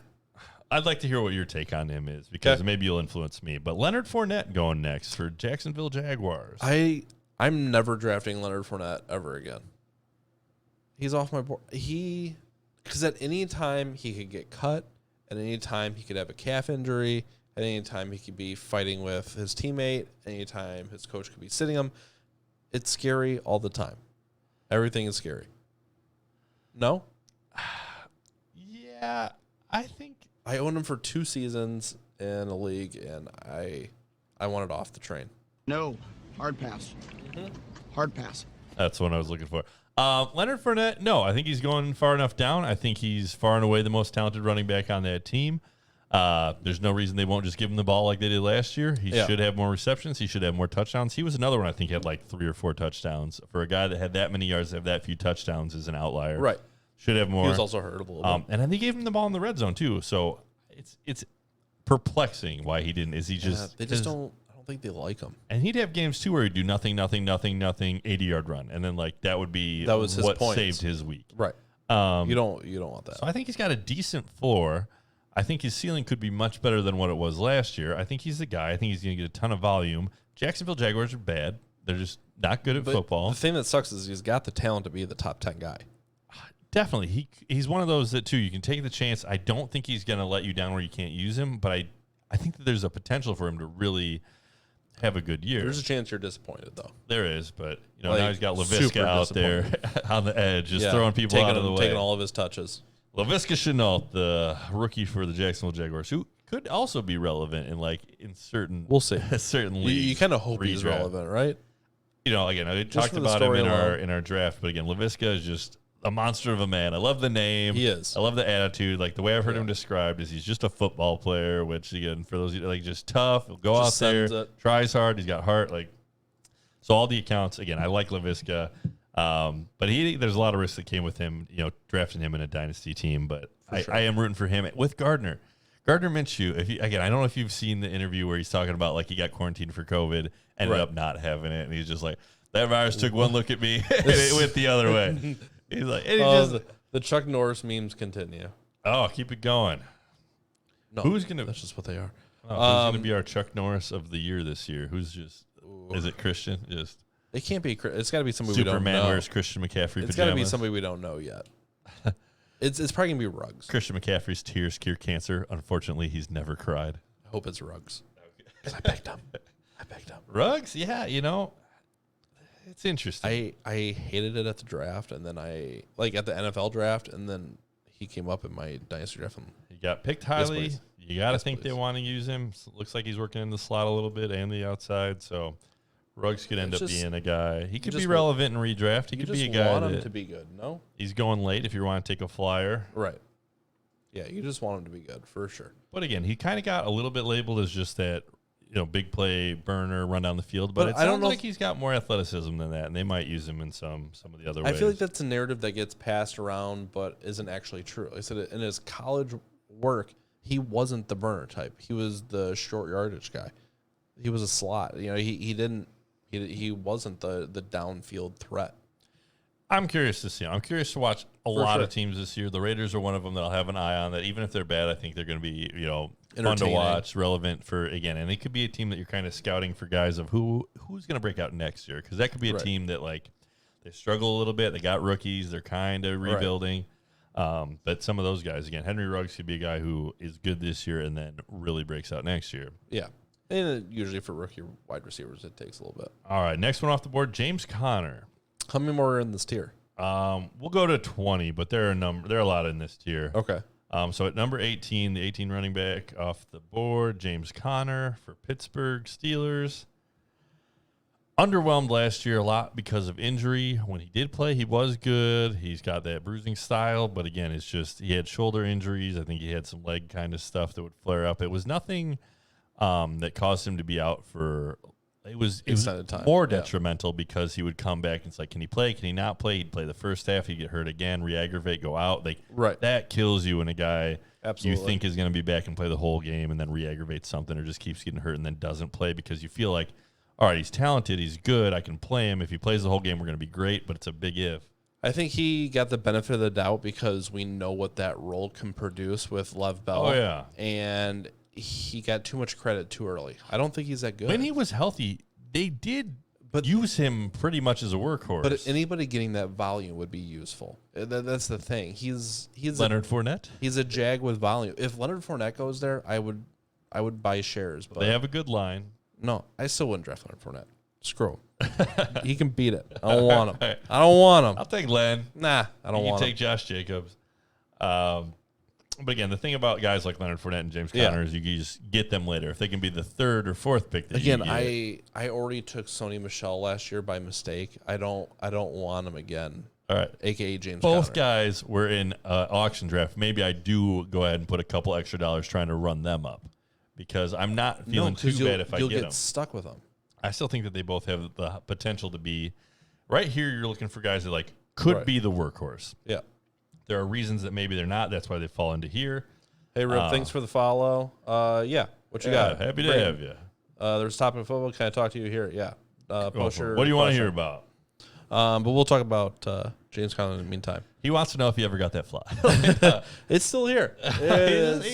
like to hear what your take on him is because Okay. maybe you'll influence me. But Leonard Fournette going next for Jacksonville Jaguars. I'm never drafting Leonard Fournette ever again. He's off my board. Because at any time he could get cut, at any time he could have a calf injury, at any time he could be fighting with his teammate, any time his coach could be sitting him. It's scary all the time. Everything is scary. No? Yeah, I think I owned him for 2 seasons in a league, and I wanted off the train. No. Hard pass. Hard pass. that's what I was looking for. Leonard Fournette, no, I think he's going far enough down. I think he's far and away the most talented running back on that team. There's no reason they won't just give him the ball like they did last year. He should have more receptions. He should have more touchdowns. He was another one I think had like 3 or 4 touchdowns. For a guy that had that many yards, to have that few touchdowns is an outlier. Right. Should have more. He was also hurt a little bit. And I think he gave him the ball in the red zone too. So it's perplexing why he didn't. Is he just? They just don't. I don't don't think they like him. And he'd have games too where he'd do nothing, 80-yard run, and then like that would be That was his what points. saved his week. Right. You don't want that. So I think he's got a decent floor. I think his ceiling could be much better than what it was last year. I think he's the guy. I think he's going to get a ton of volume. Jacksonville Jaguars are bad. They're just not good at football. The thing that sucks is he's got the talent to be the top 10 guy. Definitely. He's one of those that, too, you can take the chance. I don't think he's going to let you down where you can't use him, but I think that there's a potential for him to really have a good year. There's a chance you're disappointed, though. There is, but Like, now he's got Laviska out there on the edge, just throwing people out of the way. Taking all of his touches. Laviska Shenault, the rookie for the Jacksonville Jaguars, who could also be relevant in certain We'll see. certain You leagues. kind of hope he's redraft. relevant, right? Again, I talked for the about him story in alone. our draft, but again, Laviska is just a monster of a man. I love the name. He is. I love the attitude. Like the way I've heard him described is he's just a football player, which again, for those of you like just tough, he'll go Just out there, sends it. tries hard, he's got heart. So all the accounts, again, I like Laviska. But there's a lot of risks that came with him, drafting him in a dynasty team. But I am rooting for him with Gardner. Gardner Minshew. I don't know if you've seen the interview where he's talking about like he got quarantined for COVID, ended up not having it, and he's just like, that virus took one look at me and it went the other way. He's like, the Chuck Norris memes continue. keep it going. No, Who's gonna? That's just what they are. Who's gonna be our Chuck Norris of the year this year? Who's just? Is it Christian? Just It can't be. It's got to be somebody we don't Superman know. wears Christian McCaffrey It's got to be pajamas. somebody we don't know yet. It's probably gonna be Ruggs. Christian McCaffrey's tears cure cancer. Unfortunately, he's never cried. I hope it's Ruggs. 'Cause I picked him. Ruggs, yeah, it's interesting. I hated it at the draft, and then at the NFL draft, and then he came up in my dynasty draft. He got picked highly. please. You got to Yes, think please. they want to use him. Looks like he's working in the slot a little bit and the outside. So Ruggs could end It's up just- being a guy. He could be just relevant in redraft. He You could be a just guy want him that to be good. No, he's going late if you want to take a flyer. right? Yeah, you just want him to be good for sure. But again, he kind of got a little bit labeled as just that, big play burner, run down the field. But it I don't sounds know like he's got more athleticism than that, and they might use him in some of the other I ways. feel like that's a narrative that gets passed around, but isn't actually true. Like I said, in his college work, he wasn't the burner type. He was the short yardage guy. He was a slot. He wasn't the downfield threat. I'm curious to see him. I'm curious to watch a lot sure. of teams this year. The Raiders are one of them that I'll have an eye on. That even if they're bad, I think they're going to be fun to Entertaining. watch, relevant for again. And it could be a team that you're kind of scouting for guys of who's going to break out next year, because that could be a Right. team that like they struggle a little bit. They got rookies. They're kind of rebuilding. But some of those guys, again, Henry Ruggs could be a guy who is good this year and then really breaks out next year. Yeah. And usually for rookie wide receivers, it takes a little bit. All right, next one off the board, James Conner. How many more are in this tier? We'll go to 20, but there are a lot in this tier. Okay. So at number 18, the 18 running back off the board, James Conner for Pittsburgh Steelers. Underwhelmed last year a lot because of injury. When he did play, he was good. He's got that bruising style, but again, it's just he had shoulder injuries. I think he had some leg kind of stuff that would flare up. It was nothing that caused him to be out for. It was Extended time. more Yeah. detrimental because he would come back and it's like, can he play? Can he not play? He'd play the first half. He'd get hurt again, re-aggravate, go out. Right. That kills you when a guy Absolutely. you think is going to be back and play the whole game and then re-aggravates something or just keeps getting hurt and then doesn't play because you feel like, all right, he's talented, he's good, I can play him. If he plays the whole game, we're going to be great, but it's a big if. I think he got the benefit of the doubt because we know what that role can produce with Lev Bell. Oh, yeah. And he got too much credit too early. I don't think he's that good. When he was healthy, they did use him pretty much as a workhorse. But anybody getting that volume would be useful. That's the thing. He's Leonard Fournette? He's a jag with volume. If Leonard Fournette goes there, I would buy shares. But They have a good line. no, I still wouldn't draft Leonard Fournette. Screw him. He can beat it. I don't want him. I don't want him. I'll take Len. Nah, I don't You want can him. take Josh Jacobs. But again, the thing about guys like Leonard Fournette and James Yeah. Conner is you can just get them later. If they can be the third or fourth pick that Again, you get. I already took Sony Michel last year by mistake. I don't want him again. All right. AKA James Both Conner. guys were in auction draft. Maybe I do go ahead and put a couple extra dollars trying to run them up because I'm not feeling too 'cause bad if I you'll get get them. stuck with them. I still think that they both have the potential to be right here. You're looking for guys that like could Right. be the workhorse. Yeah. There are reasons that maybe they're not. That's why they fall into here. Hey, Rip, thanks for the follow. Yeah, what you Yeah, got? happy to Great. have you. There's a topic of football. Can I talk to you here? Yeah. Post your What do you want to hear question. about? But we'll talk about James Conner in the meantime. He wants to know if you ever got that fly. It's still here. He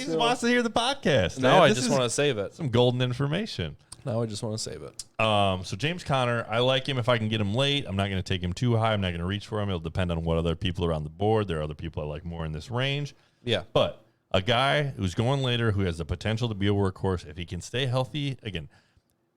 just wants to hear the podcast. No, man. I This just is want to save it. some golden information. No, I just want to save it. So James Conner, I like him if I can get him late. I'm not going to take him too high. I'm not going to reach for him. It'll depend on what other people are on the board. There are other people I like more in this range. Yeah. But a guy who's going later who has the potential to be a workhorse, if he can stay healthy, again,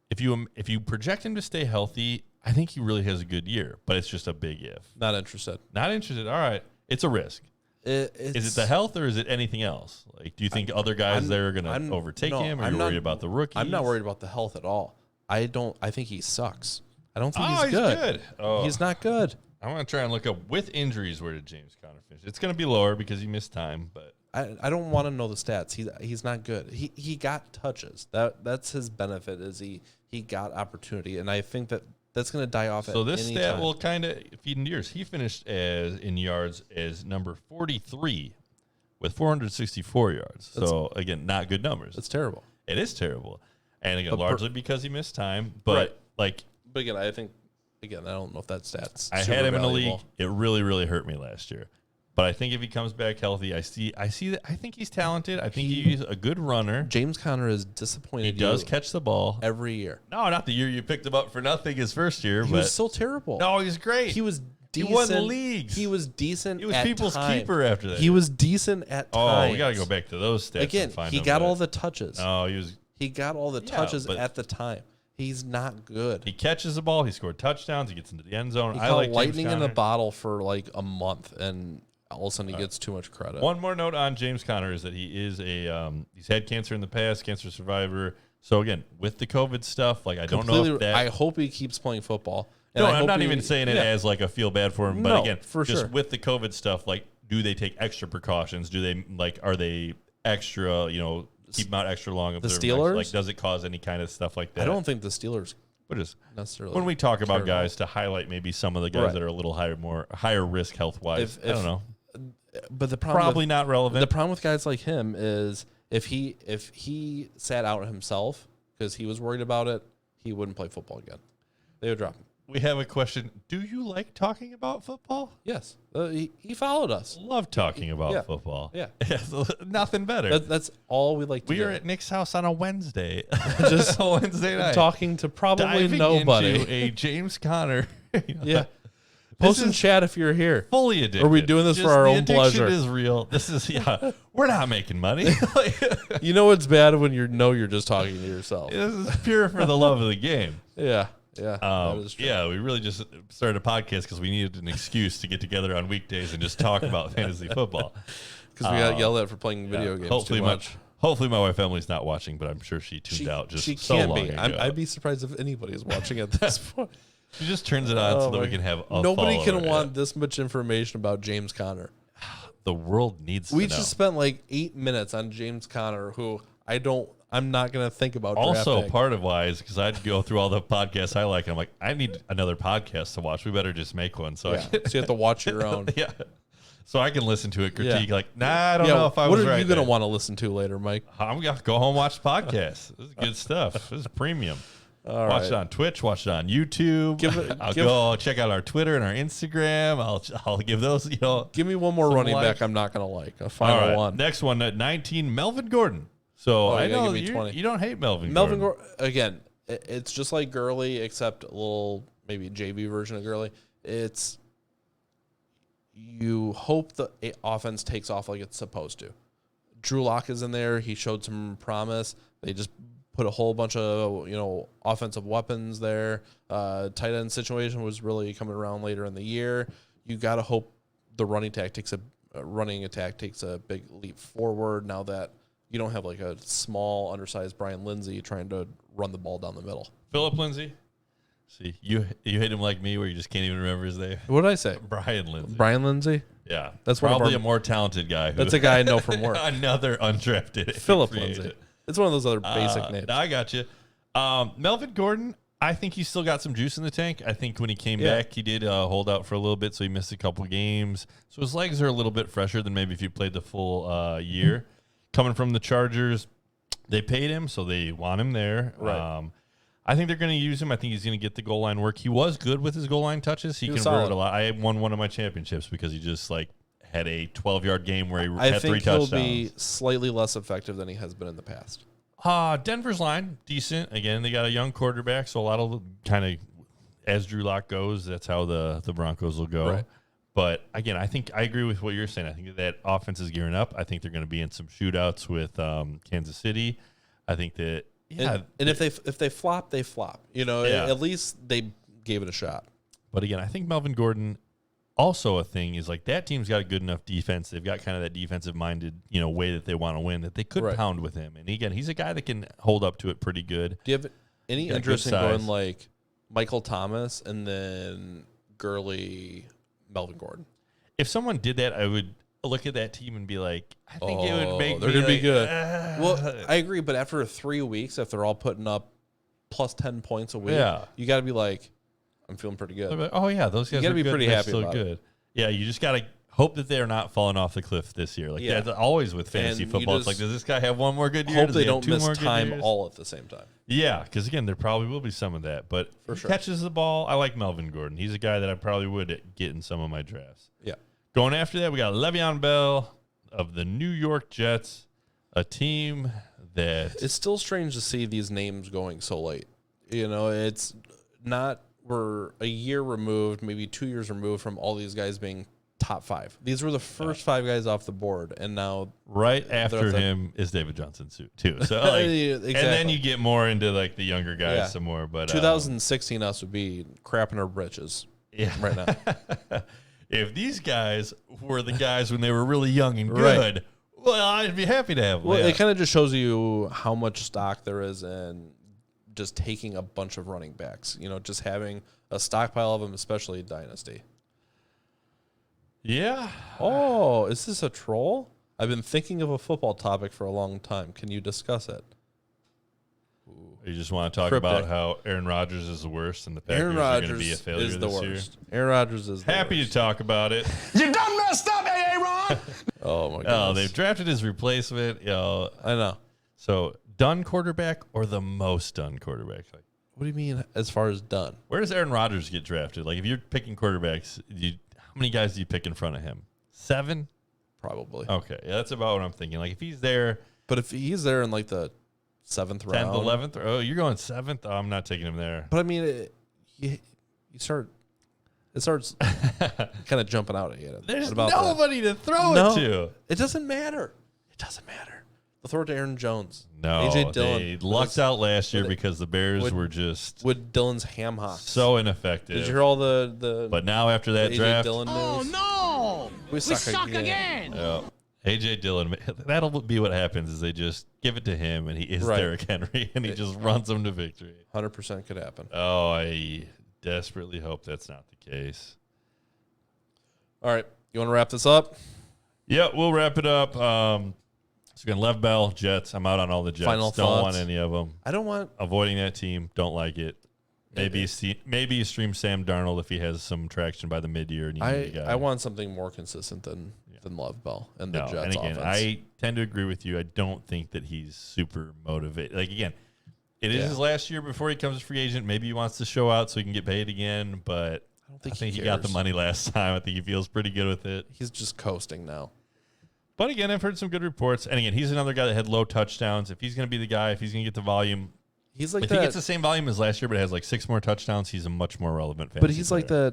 if you project him to stay healthy, I think he really has a good year. But it's just a big if. Not interested. Not interested. All right. It's a risk. Is it the health or is it anything else? Like, do you think other guys there are going to overtake him? Or are you worried about the rookies? I'm not worried about the health at all. I think he sucks. I don't think he's good. Oh. He's not good. I want to try and look up with injuries where did James Conner finish. It's going to be lower because he missed time, but I don't want to know the stats. He's not good. He got touches. That's his benefit is he got opportunity, and I think that's going to die off. So this any stat time. will kind of feed into yours. He finished in yards as number 43 with 464 yards. So again, not good numbers. That's terrible. It is terrible, and again, But largely because he missed time. But Right. But again, I don't know if that stats. I had him in the league. It really, really hurt me last year. But I think if he comes back healthy, I see that. I think he's talented. I think he's a good runner. James Conner is disappointed. He does catch the ball every year. No, not the year you picked him up for nothing his first year. He but was so terrible. No, he's great. He was decent. He won the leagues. He was decent. He was at people's time. keeper after that. He was decent at times. Oh, we got to go back to those stats. Again, and find he them, got but- all the touches. Oh, He got all the touches at the time. He's not good. He catches the ball. He scored touchdowns. He gets into the end zone. He I caught like lightning James in a Conner. bottle for like a month, and all of a sudden he gets too much credit. One more note on James Conner is that he is he's had cancer in the past, cancer survivor. So again, with the COVID stuff, like I don't know if that. I hope he keeps playing football. No, I'm not even saying it as like a feel bad for him. But No, again, for just sure. with the COVID stuff, like, do they take extra precautions? Do they are they extra? Keep them out extra long. The Steelers, Steelers? like, does it cause any kind of stuff like that? I don't think the Steelers But just necessarily. when we talk about care guys to highlight maybe some of the guys Right. that are a little higher risk health wise. I don't know. But the problem Probably not relevant. The problem with guys like him is if he sat out himself because he was worried about it, he wouldn't play football again. They would drop him. We have a question. Do you like talking about football? Yes, he followed us. Love talking about football. Yeah. Nothing better. That's all we like to We do. are at Nick's house on a Wednesday. Just a Wednesday night. talking to probably Diving nobody. into a James Conner. Yeah. Post in is chat if you're here. Fully addicted. Are we doing this for our the own addiction pleasure? is real. This is, we're not making money. You know it's bad when you're just talking to yourself. This is pure for the love of the game. Yeah. That is true. Yeah, we really just started a podcast because we needed an excuse to get together on weekdays and just talk about fantasy football. Because we got yelled at for playing video games Hopefully too much. Hopefully my wife Emily's not watching, but I'm sure she tuned out just she so can't long be. ago. I'd be surprised if anybody is watching at this point. She just turns it on so that we can have a Nobody can follower. want this much information about James Conner. The world needs We to know. just spent like 8 minutes on James Conner, who I'm not going to think about Also, drafting. part of why is because I'd go through all the podcasts I like, and I'm like, I need another podcast to watch. We better just make one. So, Yeah. So you have to watch your own. yeah. So I can listen to it, critique, Yeah. like, nah, I don't know if I what was are right. you going to there. want to listen to later, Mike? I'm going to go home and watch the podcast. This is good stuff. This is premium. All watch right. it on Twitch. Watch it on YouTube. I'll go check out our Twitter and our Instagram. I'll give those, Give me one more some running likes. back I'm not going to like. A All final right. one. Next one at 19, Melvin Gordon. So Oh, I you gotta know give me 20. you don't hate Melvin Melvin Gordon. Gordon, again, it's just like Gurley, except a little maybe JV version of Gurley. It's you hope the offense takes off like it's supposed to. Drew Lock is in there. He showed some promise. They just put a whole bunch of offensive weapons there. Tight end situation was really coming around later in the year. You got to hope the running attack takes a big leap forward now that you don't have like a small, undersized Brian Lindsay trying to run the ball down the middle. Philip Lindsay. See, you hate him like me where you just can't even remember his name. What did I say? Brian Lindsay. Brian Lindsay? Yeah. That's one of probably our- a more talented guy. That's a guy I know from work. Another undrafted. Philip free Lindsay. agent. It's one of those other basic names. I got you. Melvin Gordon, I think he's still got some juice in the tank. I think when he came back, he did hold out for a little bit, so he missed a couple games. So his legs are a little bit fresher than maybe if you played the full year. Coming from the Chargers, They paid him, so they want him there. Right. I think they're going to use him. I think he's going to get the goal line work. He was good with his goal line touches. He converted solid. a lot. I won one of my championships because he just had a 12-yard game where he I had 3 think touchdowns. he'll be slightly less effective than he has been in the past. Denver's line, decent. Again, they got a young quarterback, so a lot of kind of as Drew Lock goes, that's how the Broncos will go. Right. But again, I think I agree with what you're saying. I think that offense is gearing up. I think they're going to be in some shootouts with Kansas City. I think that And if they flop, they flop. At least they gave it a shot. But again, I think Melvin Gordon, also a thing is that team's got a good enough defense. They've got kind of that defensive minded, way that they want to win, that they could pound with him. And again, he's a guy that can hold up to it pretty good. Do you have any Got interest in good going size. like Michael Thomas and then Gurley, Melvin Gordon? If someone did that, I would look at that team and be like, I think it would make they're me gonna be good. "Ah." Well, I agree, but after 3 weeks, if they're all putting up plus 10 points a week, Yeah. you got to be like, I'm feeling pretty good. I'd be like, oh yeah, those guys gotta are be good. pretty They're happy still about good. it. Yeah, you just gotta hope that they're not falling off the cliff this year. Yeah. That's always with fantasy And you football. It's just does this guy have one more good year? Hope Does they he have don't 2 miss more good time years? all at the same time. Yeah, because again, there probably will be some of that. But For he sure. catches the ball. I like Melvin Gordon. He's a guy that I probably would get in some of my drafts. Yeah. Going after that, we got Le'Veon Bell of the New York Jets, a team that It's still strange to see these names going so late. It's not, we're a year removed, maybe 2 years removed from all these guys being top 5. These were the first 5 guys off the board, and now right after the- him is David Johnson too. So and then Exactly. you get more into the younger guys Yeah. some more. But 2016 us would be crapping our britches yeah. right now. If these guys were the guys when they were really young and Right. good, well, I'd be happy to have them. Well, Yeah. it kind of just shows you how much stock there is in just taking a bunch of running backs. Just having a stockpile of them, especially Dynasty. Yeah. Oh, is this a troll? I've been thinking of a football topic for a long time. Can you discuss it? You just want to talk Cryptic. about how Aaron Rodgers is the worst and the Packers Aaron are going to Rodgers be a failure is the this worst. year. Aaron Rodgers is the Happy worst. to talk about it. You done messed up, Aaron! Oh my god. Oh, they've drafted his replacement. I know. So done quarterback or the most done quarterback? What do you mean as far as done? Where does Aaron Rodgers get drafted? If you're picking quarterbacks, how many guys do you pick in front of him? 7? Probably. Okay, yeah, that's about what I'm thinking. If he's there, But if he's there in like the 7th 10th, round, 11th, oh, you're going 7th. Oh, I'm not taking him there. But I mean, it starts kind of jumping out at you. There's What about that? nobody to throw No, it to. it doesn't matter. It doesn't matter. They'll throw it to Aaron Jones. No, AJ Dillon. they lucked out last year would- because the Bears would- were just With Dylan's ham hocks. so ineffective. Did you hear all the But now after that AJ draft, Dillon news? Oh no! We suck again. yeah, AJ Dillon, that'll be what happens is they just give it to him and he is Right. Derrick Henry and he just runs them to victory. 100% could happen. Oh, I desperately hope that's not the case. All right. You want to wrap this up? Yeah, we'll wrap it up. So again, Lev Bell, Jets. I'm out on all the Jets. Final Don't thoughts? want any of them. I don't want. Avoiding that team. Don't like it. Maybe you stream Sam Darnold if he has some traction by the mid-year. And you need a guy. I want something more consistent than Love Bell and the No, Jets and again, offense. I tend to agree with you. I don't think that he's super motivated. Again, it is his last year before he becomes a free agent. Maybe he wants to show out so he can get paid again, but I don't think, he got the cares. money last time. I think he feels pretty good with it. He's just coasting now. But again, I've heard some good reports. And again, he's another guy that had low touchdowns. If he's going to be the guy, if he's going to get the volume, He's like if that. he gets the same volume as last year, but has 6 more touchdowns, he's a much more relevant fantasy But he's like player.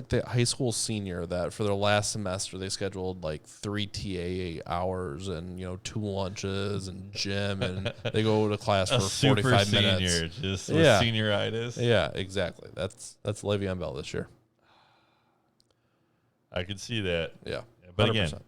the high school senior that for their last semester they scheduled 3 TA hours and 2 lunches and gym and they go to class a for super 45 senior, minutes. just Yeah. with senioritis. Yeah, exactly. That's Le'Veon Bell this year. I could see that. Yeah, But again, 100%.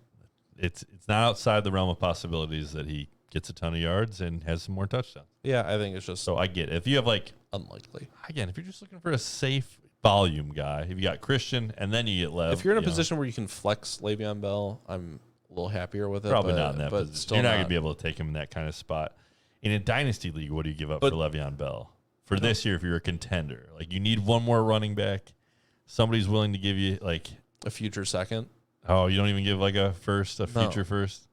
it's not outside the realm of possibilities that he gets a ton of yards and has some more touchdowns. Yeah, I think it's just So I get it. If you have unlikely. again, if you're just looking for a safe volume guy, if you got Christian and then you get Lev, If you're in a you know, position where you can flex Le'Veon Bell, I'm a little happier with it. probably but, not in that but position. still You're not going to be able to take him in that kind of spot. In a dynasty league, what do you give up But- for Le'Veon Bell? For this year, if you're a contender, you need one more running back. Somebody's willing to give you a future second. oh, you don't even give a first, a No. future first.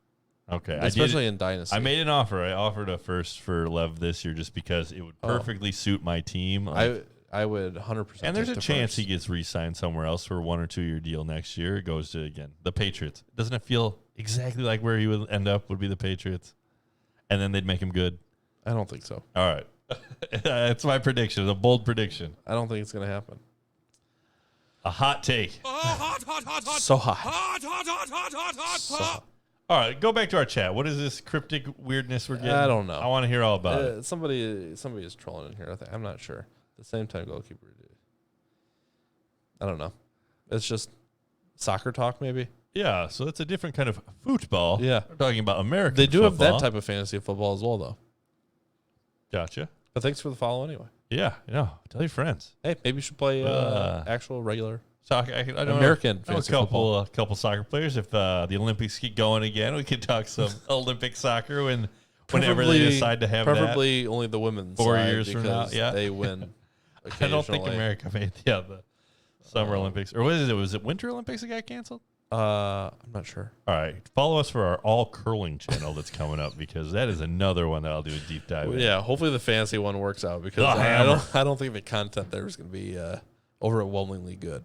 Okay. Especially in Dynasty. I made an offer. I offered a first for Lev this year just because it would perfectly suit my team. Like, I would 100%. and there's a chance first. he gets re-signed somewhere else for a 1 or 2 year deal next year. It goes to, again, the Patriots. Doesn't it feel exactly like where he would end up would be the Patriots? And then they'd make him good? I don't think so. All right. That's my prediction. A bold prediction. I don't think it's going to happen. A hot take. So hot. Hot, hot. So hot. All right, go back to our chat. What is this cryptic weirdness we're getting? I don't know. I want to hear all about it. Somebody is trolling in here. I'm not sure. The same time goalkeeper. I don't know. It's just soccer talk, maybe. Yeah, so it's a different kind of football. Yeah. We're talking about American They do have football. that type of fantasy football as well, though. Gotcha. But thanks for the follow anyway. Yeah, tell your friends. Hey, maybe you should play actual regular Soccer. I don't American know. fantasy A couple soccer players. If the Olympics get going again, we could talk some Olympic soccer whenever they decide to have preferably only the women's 4 side years from now. because Yeah, they win. I don't think occasionally. America made the Summer Olympics, or what is it? Was it Winter Olympics that got canceled? I'm not sure. All right, follow us for our all curling channel that's coming up because that is another one that I'll do a deep dive in. Yeah, hopefully the fantasy one works out because The hammer. I don't think the content there is going to be overwhelmingly good.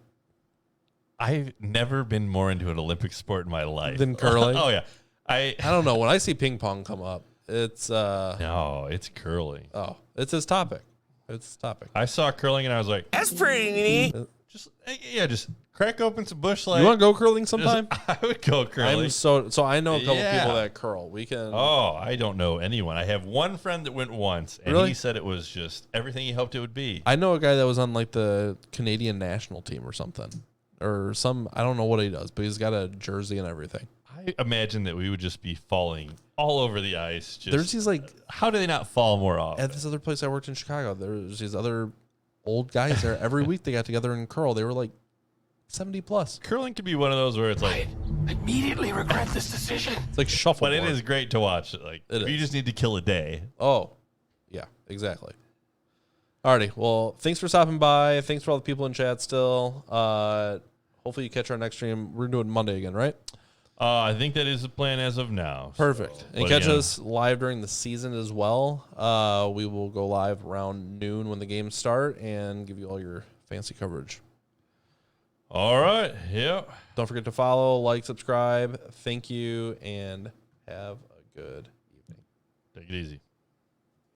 I've never been more into an Olympic sport in my life Than curling? Oh yeah, I don't know. When I see ping pong come up, it's no, it's curling. it's his topic. It's his topic. I saw curling and I was like, That's pretty neat. just crack open some bush light. You want to go curling sometime? I would go curling. So I know a couple Yeah. people that curl. We can. Oh, I don't know anyone. I have one friend that went once, and Really? he said it was just everything he hoped it would be. I know a guy that was on like the Canadian national team or something, or some. I don't know what he does, but he's got a jersey and everything. I imagine that we would just be falling all over the ice. Just, There's these like how do they not fall more often? at this other place I worked in Chicago. There's these other old guys there. Every week they got together and curl. They were like 70 plus. Curling could be one of those where it's like, Immediately regret this decision. It's like shuffleboard. but it is great to watch. Like, It if you is. just need to kill a day. Oh, yeah, exactly. Alrighty. Well, thanks for stopping by. Thanks for all the people in chat still. Hopefully you catch our next stream. We're doing Monday again, right? I think that is the plan as of now. Perfect. So, And but catch again, us live during the season as well. We will go live around noon when the games start and give you all your fancy coverage. All right. Yep. Don't forget to follow, like, subscribe. Thank you, and have a good evening. Take it easy.